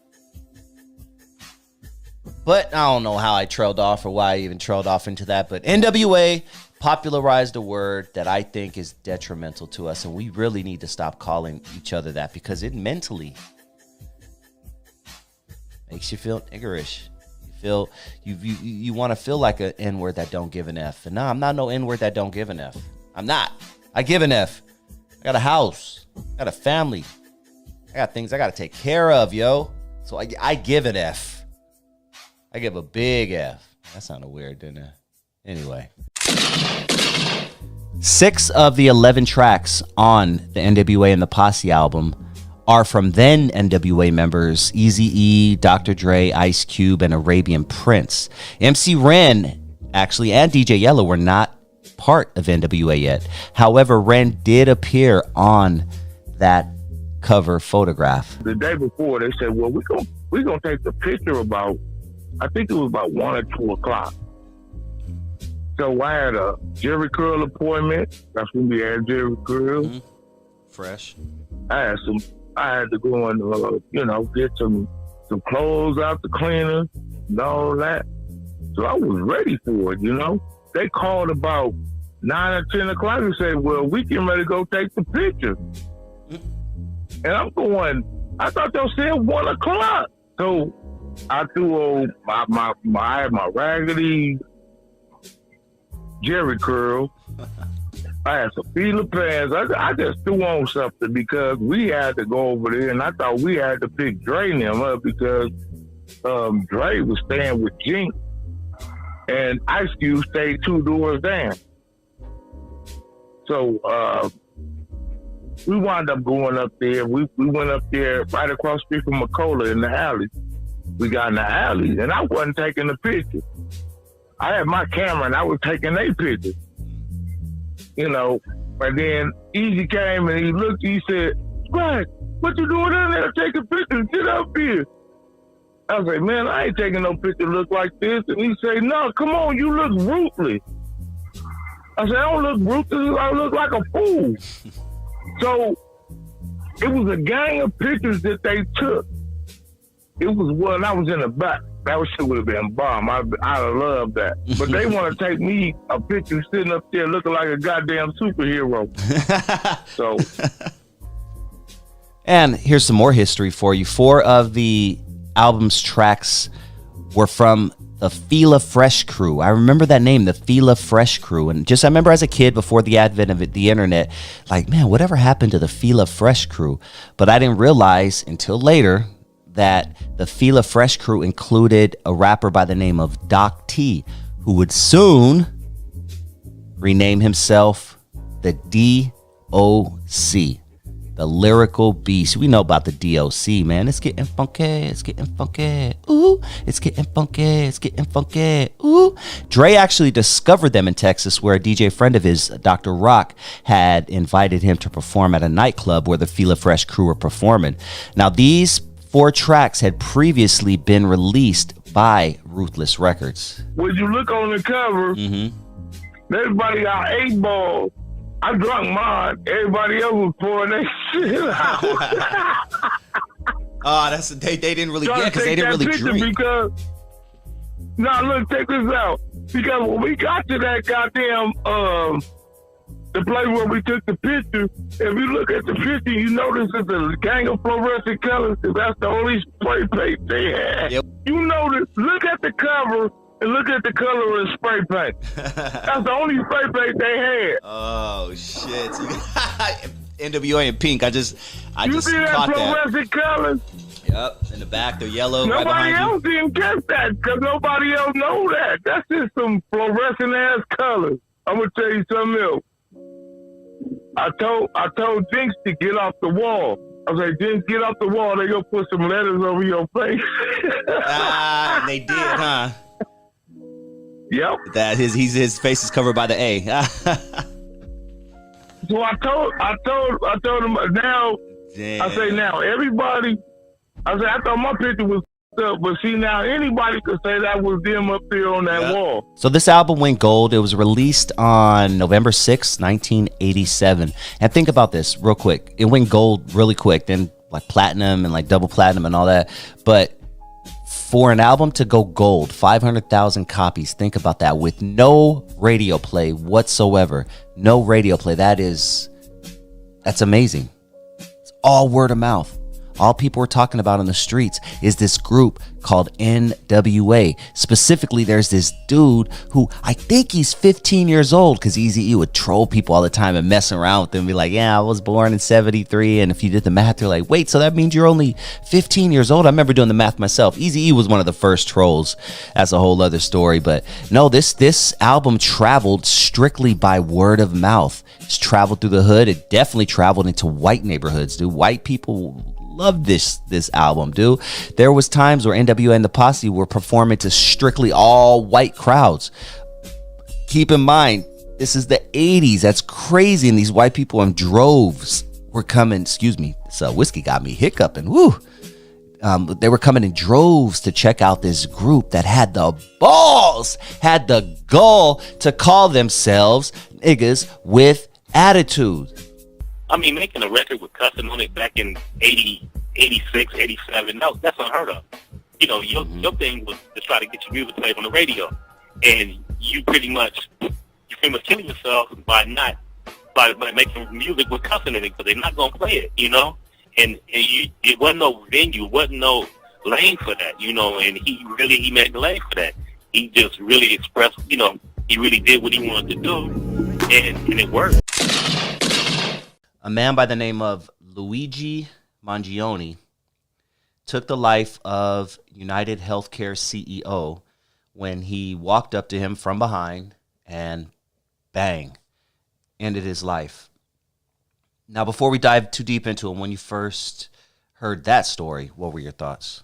But I don't know how I trailed off or why I even trailed off into that. But NWA popularized a word that I think is detrimental to us, and we really need to stop calling each other that because it mentally makes you feel niggerish. You want to feel like an N-word that don't give an F. And no, I'm not no N-word that don't give an F. I'm not. I give an F. I got a house. I got a family. I got things I got to take care of, yo. So I give an F. I give a big F. That sounded weird, didn't it? Anyway. 6 of the 11 tracks on the NWA and the Posse album are from then NWA members Eazy-E, Dr. Dre, Ice Cube, and Arabian Prince. MC Ren, actually, and DJ Yellow were not part of NWA yet. However, Ren did appear on that cover photograph. The day before, they said, well, we're gonna take the picture about, I think it was about 1 or 2 o'clock. So I had a Jerry Curl appointment. That's when we had Jerry Curl. Mm-hmm. Fresh. I had to go and, get some clothes out the cleaner and all that. So I was ready for it, They called about 9 or 10 o'clock and said, well, we getting ready to go take the picture. And I'm going, I thought they said 1 o'clock. So I threw I had my raggedy Jerry Curl. I had some Fila pants. I just threw on something because we had to go over there, and I thought we had to pick Dre and them up because Dre was staying with Jinx, and Ice Cube stayed 2 doors down. So we wound up going up there. We went up there right across the street from McCullough in the alley. We got in the alley, and I wasn't taking the picture. I had my camera, and I was taking their picture. And then Easy came, and he looked, he said, "Right, what you doing in there taking pictures? Get up here." I was like, "Man, I ain't taking no picture look like this." And he said, "No, come on, you look ruthless." I said, "I don't look ruthless, I look like a fool." So it was a gang of pictures that they took. It was when I was in the back. That shit would have been bomb. I'd have loved that. But they want to take me a picture sitting up there looking like a goddamn superhero. So. And here's some more history for you. 4 of the album's tracks were from the Fila Fresh crew. I remember that name, the Fila Fresh crew. And I remember as a kid, before the advent of the internet, like, man, whatever happened to the Fila Fresh crew? But I didn't realize until later that the Fila Fresh crew included a rapper by the name of Doc T, who would soon rename himself the DOC, the Lyrical Beast. We know about the DOC, man. It's getting funky. It's getting funky. Ooh, it's getting funky. It's getting funky. Ooh. Dre actually discovered them in Texas, where a DJ friend of his, Dr. Rock, had invited him to perform at a nightclub where the Fila Fresh crew were performing. Now, these 4 tracks had previously been released by Ruthless Records. When you look on the cover, everybody got 8 balls. I drunk mine. Everybody else was pouring their shit out. Oh, they didn't really get, because they didn't really drink. Because, look, check this out. Because when we got to that goddamn the place where we took the picture, if you look at the picture, you notice it's a gang of fluorescent colors, because that's the only spray paint they had. Yep. You notice, look at the cover and look at the color of spray paint. That's the only spray paint they had. Oh, shit. NWA in pink. I just you see that caught fluorescent colors? Yep. In the back, they're yellow. Nobody right else didn't catch that, because nobody else know that. That's just some fluorescent ass colors. I'm gonna tell you something else. I told Jinx to get off the wall. I was like, Jinx, get off the wall. They gonna put some letters over your face. They did, huh? Yep. That his face is covered by the A. So I told him now. Damn. I say now everybody. I thought my picture was up, but see now anybody could say that was them up there on that wall. So this album went gold. It was released on November 6th, 1987. And think about this real quick. It went gold really quick, then like platinum and like double platinum and all that. But for an album to go gold, 500,000 copies, think about that, with no radio play whatsoever. No radio play. That's amazing. It's all word of mouth. all people were talking about in the streets is this group called NWA. Specifically, there's this dude who I think he's 15 years old, because Eazy-E would troll people all the time and mess around with them and be like, yeah, I was born in 73. And if you did the math, they're like, wait, so that means you're only 15 years old? I remember doing the math myself. Eazy-E was one of the first trolls. That's a whole other story. But no, this album traveled strictly by word of mouth. It's traveled through the hood. It definitely traveled into white neighborhoods, dude. White people loved this album, dude. There was times where NWA and the Posse were performing to strictly all white crowds. Keep in mind, this is the 80s. That's crazy. And these white people in droves were coming. Excuse me, this whiskey got me hiccuping. Woo. They were coming in droves to check out this group that had the balls, had the gall to call themselves niggas with attitude. I mean, making a record with cussing on it back in 80, 86, 87, no, that's unheard of. You know, your thing was to try to get your music played on the radio. And you pretty much killing yourself by making music with cussing in it, because they're not going to play it, you know? And it wasn't no venue, wasn't no lane for that, you know, and he made the lane for that. He just really expressed, you know, he really did what he wanted to do, and it worked. A man by the name of Luigi Mangione took the life of United Healthcare CEO when he walked up to him from behind and bang, ended his life. Now, before we dive too deep into it, when you first heard that story, what were your thoughts?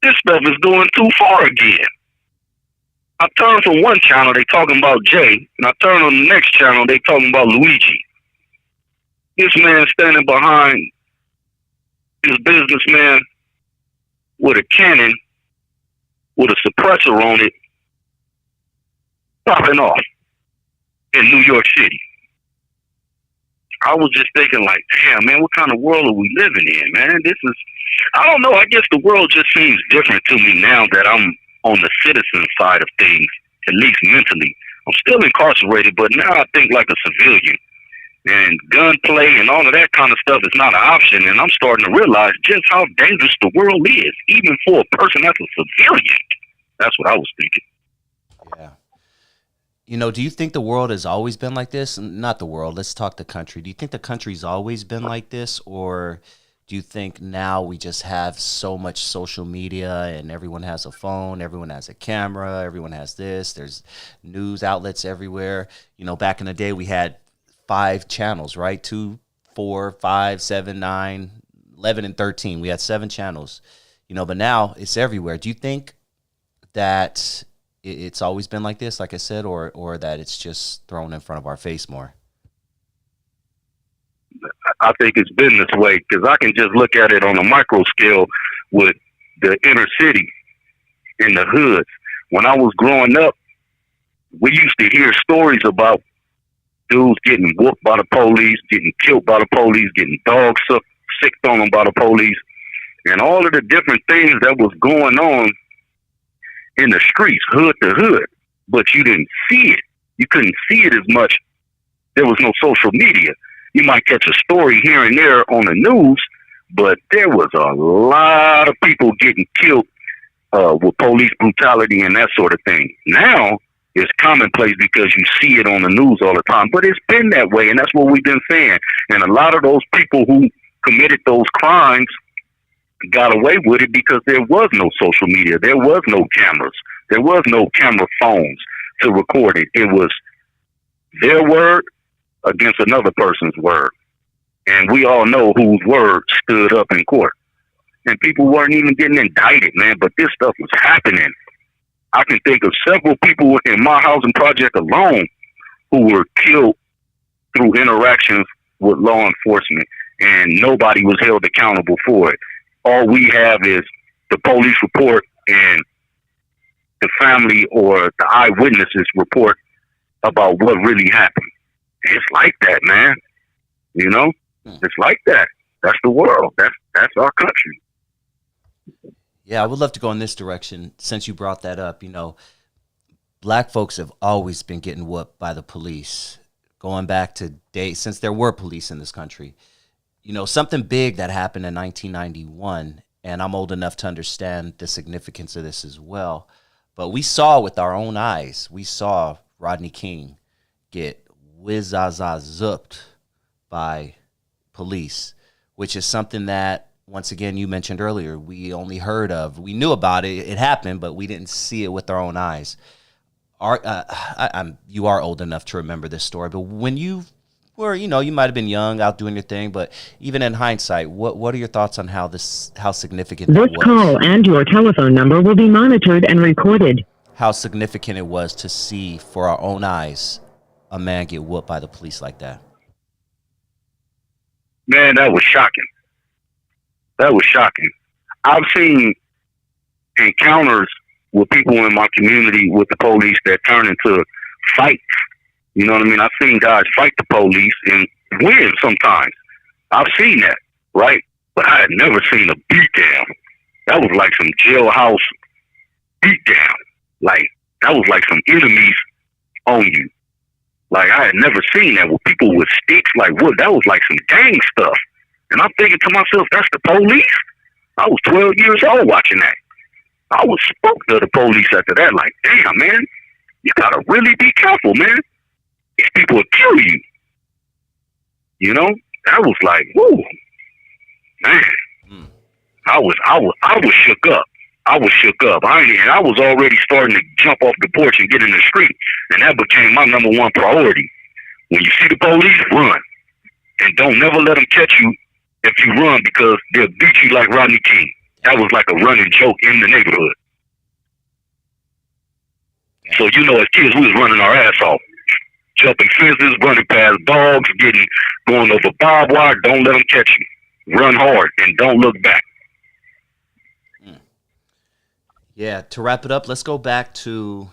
This stuff is going too far again. I turn from one channel, they talking about Jay, and I turn on the next channel, they talking about Luigi. This man standing behind this businessman with a cannon, with a suppressor on it, popping off in New York City. I was just thinking like, damn, man, what kind of world are we living in, man? I don't know, I guess the world just seems different to me now that I'm on the citizen side of things, at least mentally. I'm still incarcerated, but now I think like a civilian. And gunplay and all of that kind of stuff is not an option. And I'm starting to realize just how dangerous the world is, even for a person that's a civilian. That's what I was thinking. Yeah. You know, do you think the world has always been like this? Not the world. Let's talk the country. Do you think the country's always been like this? Or do you think now we just have so much social media and everyone has a phone, everyone has a camera, everyone has this, there's news outlets everywhere. You know, back in the day we had 5 channels, right? 2, 4, 5, 7, 9, 11, and 13. We had 7 channels, you know, but now it's everywhere. Do you think that it's always been like this, like I said, or that it's just thrown in front of our face more? I think it's been this way because I can just look at it on a micro scale with the inner city in the hoods. When I was growing up, we used to hear stories about dudes getting whooped by the police, getting killed by the police, getting dogs sicked on them by the police, and all of the different things that was going on in the streets, hood to hood. But you didn't see it. You couldn't see it as much. There was no social media. You might catch a story here and there on the news, but there was a lot of people getting killed with police brutality and that sort of thing. Now, it's commonplace because you see it on the news all the time. But it's been that way, and that's what we've been saying. And a lot of those people who committed those crimes got away with it because there was no social media. There was no cameras. There was no camera phones to record it. It was their word against another person's word. And we all know whose word stood up in court. And people weren't even getting indicted, man, but this stuff was happening. I can think of several people within my housing project alone who were killed through interactions with law enforcement, and nobody was held accountable for it. All we have is the police report and the family or the eyewitnesses report about what really happened. It's like that, man. You know, it's like that. That's the world. That's our country. Yeah, I would love to go in this direction since you brought that up. You know, black folks have always been getting whooped by the police, going back to days since there were police in this country. something big that happened in 1991, and I'm old enough to understand the significance of this as well. But we saw with our own eyes, we saw Rodney King get whiz-zaza-zooped by police, which is something that, once again, you mentioned earlier, we only heard of. We knew about it. It happened, but we didn't see it with our own eyes. You are old enough to remember this story, but when you were, you might have been young, out doing your thing, but even in hindsight, what are your thoughts on how significant that was? This call and your telephone number will be monitored and recorded. How significant it was to see for our own eyes a man get whooped by the police like that. Man, that was shocking. That was shocking. I've seen encounters with people in my community with the police that turn into fights. You know what I mean? I've seen guys fight the police and win sometimes. I've seen that, right? But I had never seen a beatdown. That was like some jailhouse beatdown. Like, that was like some enemies on you. Like, I had never seen that with people with sticks. Like, what? That was like some gang stuff. And I'm thinking to myself, that's the police? I was 12 years old watching that. I was spoke to the police after that. Like, damn, man, you gotta really be careful, man. These people will kill you. You know? That was like, whoo, man. I was shook up. I was shook up. I was already starting to jump off the porch and get in the street. And that became my number one priority. When you see the police, run. And don't never let them catch you if you run, because they'll beat you like Rodney King. That was like a running joke in the neighborhood. So, as kids, we was running our ass off. Jumping fences, running past dogs, going over barbed wire. Don't let them catch you. Run hard and don't look back. Yeah, to wrap it up, let's go back to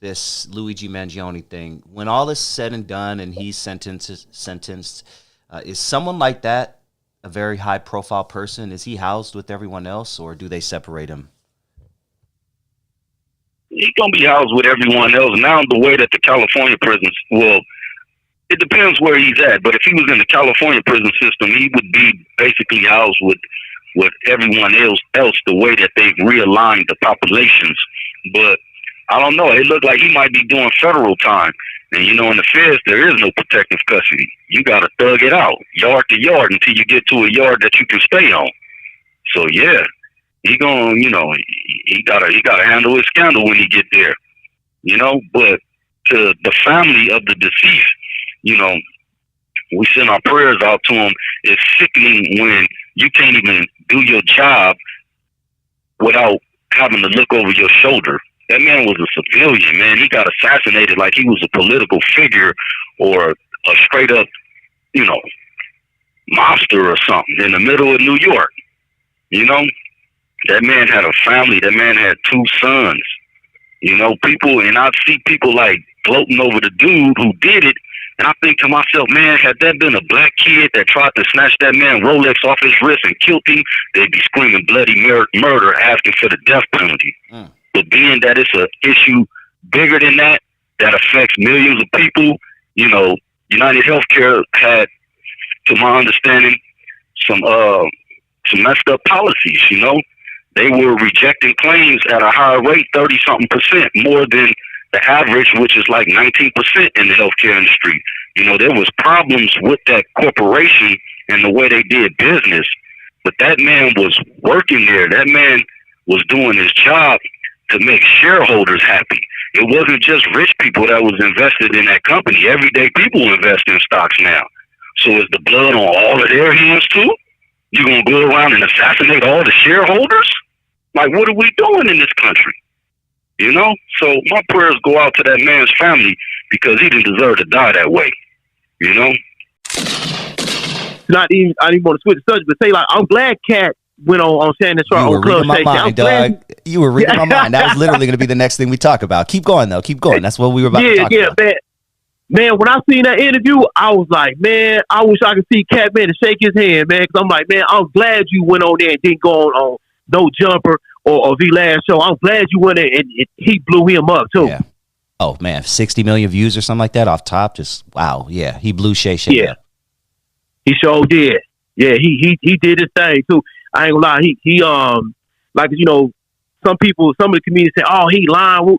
this Luigi Mangione thing. When all is said and done and he's sentenced, is someone like that a very high-profile person? Is he housed with everyone else, or do they separate him? He's going to be housed with everyone else. Now, the way that the California prisons, well, it depends where he's at. But if he was in the California prison system, he would be basically housed with everyone else, the way that they've realigned the populations. But I don't know. It looked like he might be doing federal time. And, in the feds, there is no protective custody. You got to thug it out, yard to yard, until you get to a yard that you can stay on. So, yeah, he going, he gotta handle his scandal when he get there, But to the family of the deceased, we send our prayers out to him. It's sickening when you can't even do your job without having to look over your shoulder. That man was a civilian, man. He got assassinated like he was a political figure or a straight up, mobster or something in the middle of New York. That man had a family. That man had 2 sons. People, and I see people like gloating over the dude who did it. And I think to myself, man, had that been a black kid that tried to snatch that man Rolex off his wrist and killed him, they'd be screaming bloody murder, asking for the death penalty. But being that it's an issue bigger than that affects millions of people, United Healthcare had, to my understanding, some messed up policies, They were rejecting claims at a higher rate, 30-something% more than the average, which is like 19% in the healthcare industry. There was problems with that corporation and the way they did business. But that man was working there. That man was doing his job to make shareholders happy. It wasn't just rich people that was invested in that company. Everyday people invest in stocks now. So is the blood on all of their hands too? You gonna go around and assassinate all the shareholders? Like, what are we doing in this country? So my prayers go out to that man's family, because he didn't deserve to die that way. I didn't want to switch the subject, but say, like, I'm glad Cat went on Shannon Sharp on Club Station. My mind, dog. You were reading my mind. That was literally going to be the next thing we talk about. Keep going, though. Keep going. That's what we were about to talk about. Man, when I seen that interview, I was like, man, I wish I could see Cat, man, and shake his hand, man, because I'm like, man, I'm glad you went on there and didn't go on No Jumper or V Last Show. I'm glad you went there and he blew him up, too. Yeah. Oh, man, 60 million views or something like that off top. Just, wow. Yeah, he blew Shay up. He sure did. Yeah, he did his thing too. I ain't gonna lie. He like some people, some of the comedians say, oh, he lying,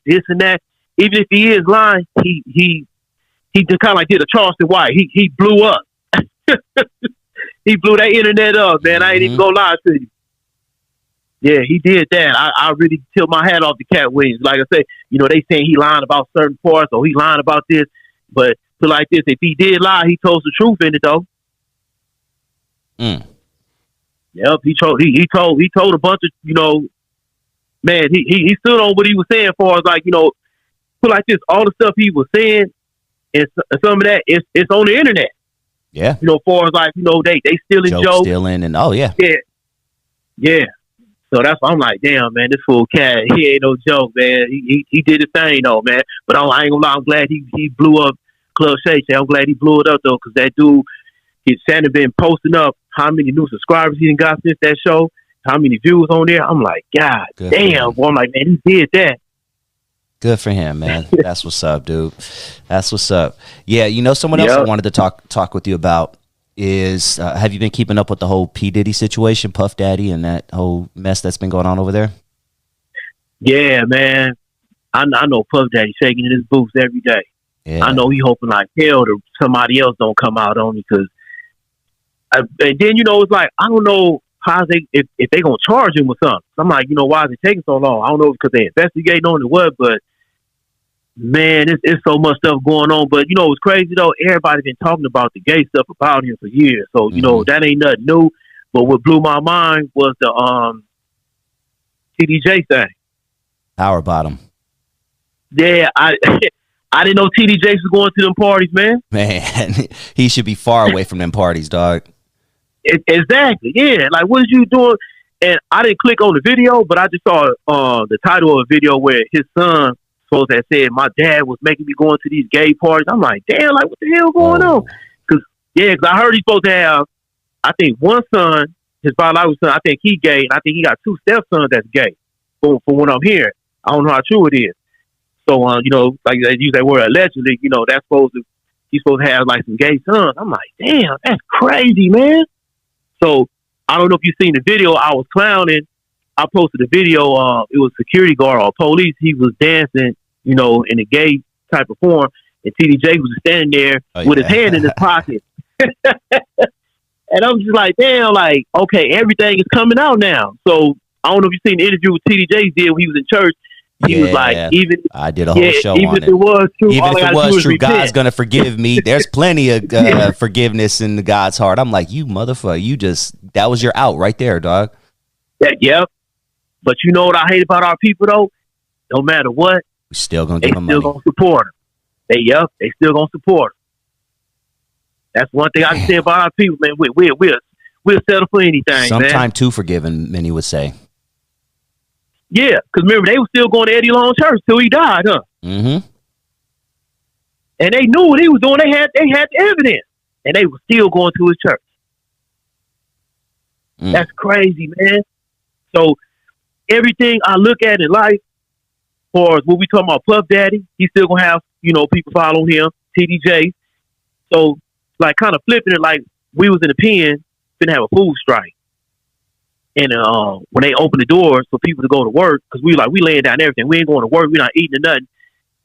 this and that. Even if he is lying, he just kind of like did a Charleston White. He blew up. He blew that internet up, man. I ain't even gonna lie to you. Yeah, he did that. I really tilt my hat off to Cat Williams. Like I say, they saying he lying about certain parts or he lying about this, but put like this, if he did lie, he told the truth in it though. Yep, he told a bunch of man, he stood on what he was saying for us, like, put like this, all the stuff he was saying and some of that it's on the internet. Yeah. For us, like, they stealing jokes. Stealing and yeah. Yeah. So that's why I'm like, damn, man, this fool Cat, he ain't no joke, man. He did his thing though, man. But I ain't gonna lie, I'm glad he blew up Club Shay. I'm glad he blew it up though, because that dude, Santa been posting up how many new subscribers he got since that show, how many views on there. I'm like, God damn, boy. I'm like, man, he did that. Good for him, man. That's what's up, dude. That's what's up. Yeah, someone else I wanted to talk with you about is, have you been keeping up with the whole P. Diddy situation, Puff Daddy, and that whole mess that's been going on over there? Yeah, man. I know Puff Daddy shaking in his boots every day. Yeah. I know he hoping like hell that somebody else don't come out on me, because and then it's like, I don't know if they gonna charge him with something. I'm like, why is it taking so long? I don't know if because they investigating on it what, but man, it's so much stuff going on. But it's crazy though. Everybody been talking about the gay stuff about him for years, so that ain't nothing new. But what blew my mind was the TDJ thing. Power bottom. Yeah, I didn't know TD Jakes was going to them parties, man. Man, he should be far away from them parties, dog. Exactly, yeah. Like, what is you doing? And I didn't click on the video, but I just saw the title of a video where his son supposed to have said, my dad was making me go into these gay parties. I'm like, damn, like, what the hell going on? Because I heard he's supposed to have, I think, one son, his biological son, I think he gay, and I think he got two stepsons that's gay, from what I'm hearing. I don't know how true it is. So, like they use that word allegedly, he's supposed to have like some gay sons. I'm like, damn, that's crazy, man. So I don't know if you've seen the video. I was clowning. I posted a video. It was security guard or police. He was dancing, in a gay type of form, and TDJ was standing there with his hand in his pocket. And I'm just like, damn, like, okay, everything is coming out now. So I don't know if you've seen the interview with TDJ did when he was in church. He was like, I did a whole show even on if it was true, even if it was true, God's gonna forgive me. There's plenty of forgiveness in the God's heart. I'm like, you motherfucker, that was your out right there, dog. Yep. But you know what I hate about our people though? No matter what, we still gonna give them money. They still gonna support them. They still gonna support them. That's one thing I can say about our people, man. We'll settle for anything. Sometime too forgiving, many would say. Yeah, because remember, they were still going to Eddie Long Church till he died, huh? Mm-hmm. And they knew what he was doing. They had the evidence. And they were still going to his church. That's crazy, man. So everything I look at in life, for what we talking about Puff Daddy, he's still going to have, people following him, TDJ. So, like, kind of flipping it, like, we was in a pen, finna have a food strike. And when they opened the doors for people to go to work, because we laying down everything. We ain't going to work. We're not eating or nothing.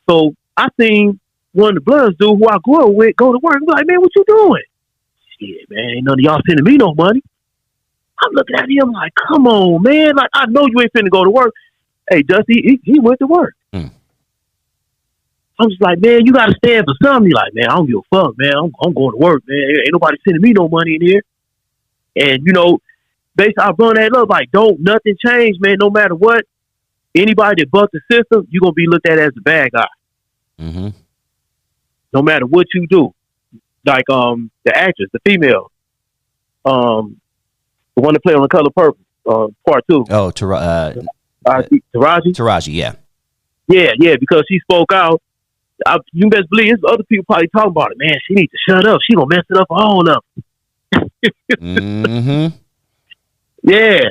So I seen one of the Bloods dude who I grew up with go to work. I'm like, man, what you doing? Shit, man, ain't none of y'all sending me no money. I'm looking at him like, come on, man. Like, I know you ain't finna go to work. Hey, Dusty, he went to work. I'm just like, man, you got to stand for something. He's like, man, I don't give a fuck, man. I'm going to work, man. Ain't nobody sending me no money in here. And, basically, I run that up like, don't nothing change, man. No matter what, anybody that bucks the system, you're gonna be looked at as a bad guy. Mm-hmm. No matter what you do, like the actress, the female, the one that played on The Color Purple, part 2. Oh, Taraji, yeah, because she spoke out. You best believe there's other people probably talking about it. Man, she needs to shut up. She gonna mess it up for all of them. Mm-hmm. Yeah,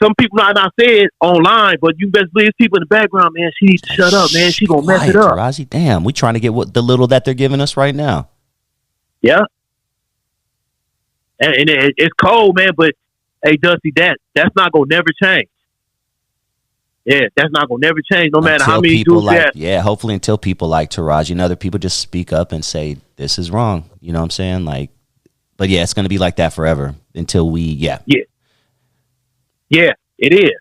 some people might not say it online, but you best believe people in the background, man, she needs to shut up, man. She gonna mess it up. Taraji, damn, we trying to get the little that they're giving us right now. Yeah. and it's cold, man. But hey, Dusty, that's not gonna never change. Yeah, that's not gonna never change, no matter how many dudes like, that. Yeah, hopefully until people like Taraji and other people just speak up and say this is wrong. You know what I'm saying? Like, but yeah, it's gonna be like that forever until we. Yeah, it is.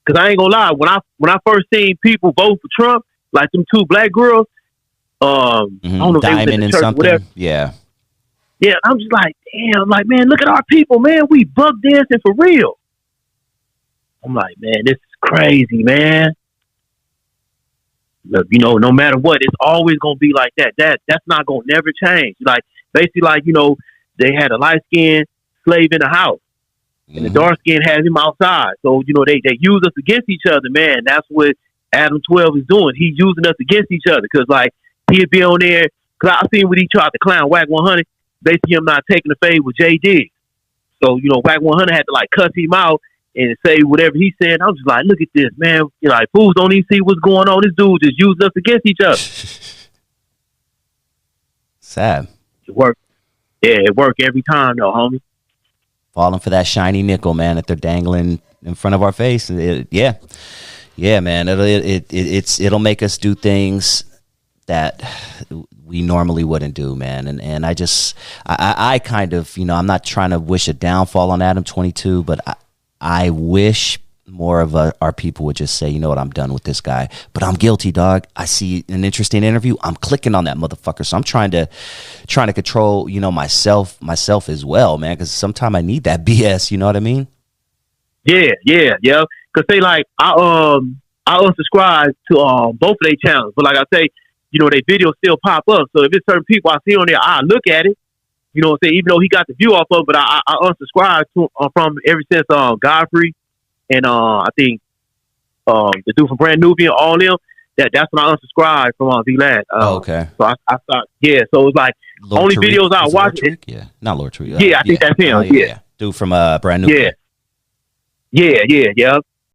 Cause I ain't gonna lie, when I first seen people vote for Trump, like them two black girls, I don't know if they was in the church or whatever. Yeah, I'm just like, damn, like, man, look at our people, man. We buck dancing for real. I'm like, man, this is crazy, man. Look, you know, no matter what, it's always gonna be like that. That's not gonna never change. Like, basically, like, you know, they had a light skinned slave in the house, and the dark skin has him outside. So, you know, they use us against each other, man. That's what Adam 12 is doing. He's using us against each other, because, like, he'd be on there. Because I seen when he tried to clown Whack 100, basically him not taking the fade with J Diggs. So, you know, Whack 100 had to, like, cuss him out and say whatever he said. I was just like, look at this, man. You know, like, fools don't even see what's going on. This dude just using us against each other. Sad. It worked. Yeah, it worked every time, though, homie. Falling for that shiny nickel, man, that they're dangling in front of our face. Yeah, man. It'll make us do things that we normally wouldn't do, man. And I kind of, you know, I'm not trying to wish a downfall on Adam 22, but I wish more of our people would just say, you know what, I'm done with this guy, but I'm guilty, dog. I see an interesting interview, I'm clicking on that motherfucker. So I'm trying to control, you know, myself as well, man, because sometimes I need that BS. You know what I mean? Yeah. Because they like I unsubscribe to both of their channels, but like I say, you know, their videos still pop up. So if it's certain people I see on there, I look at it. You know what I'm saying? Even though he got the view off of it, but I unsubscribed to from ever since Godfrey and I think the dude from Brand Nubian, all them. That's when I unsubscribed from V-Lad. Okay. So I thought, yeah. So it was like Lord only Tariq, videos I watched. Yeah, not Lord Tariq. Yeah, I think that's him. Yeah. Dude from Brand Nubian. Yeah.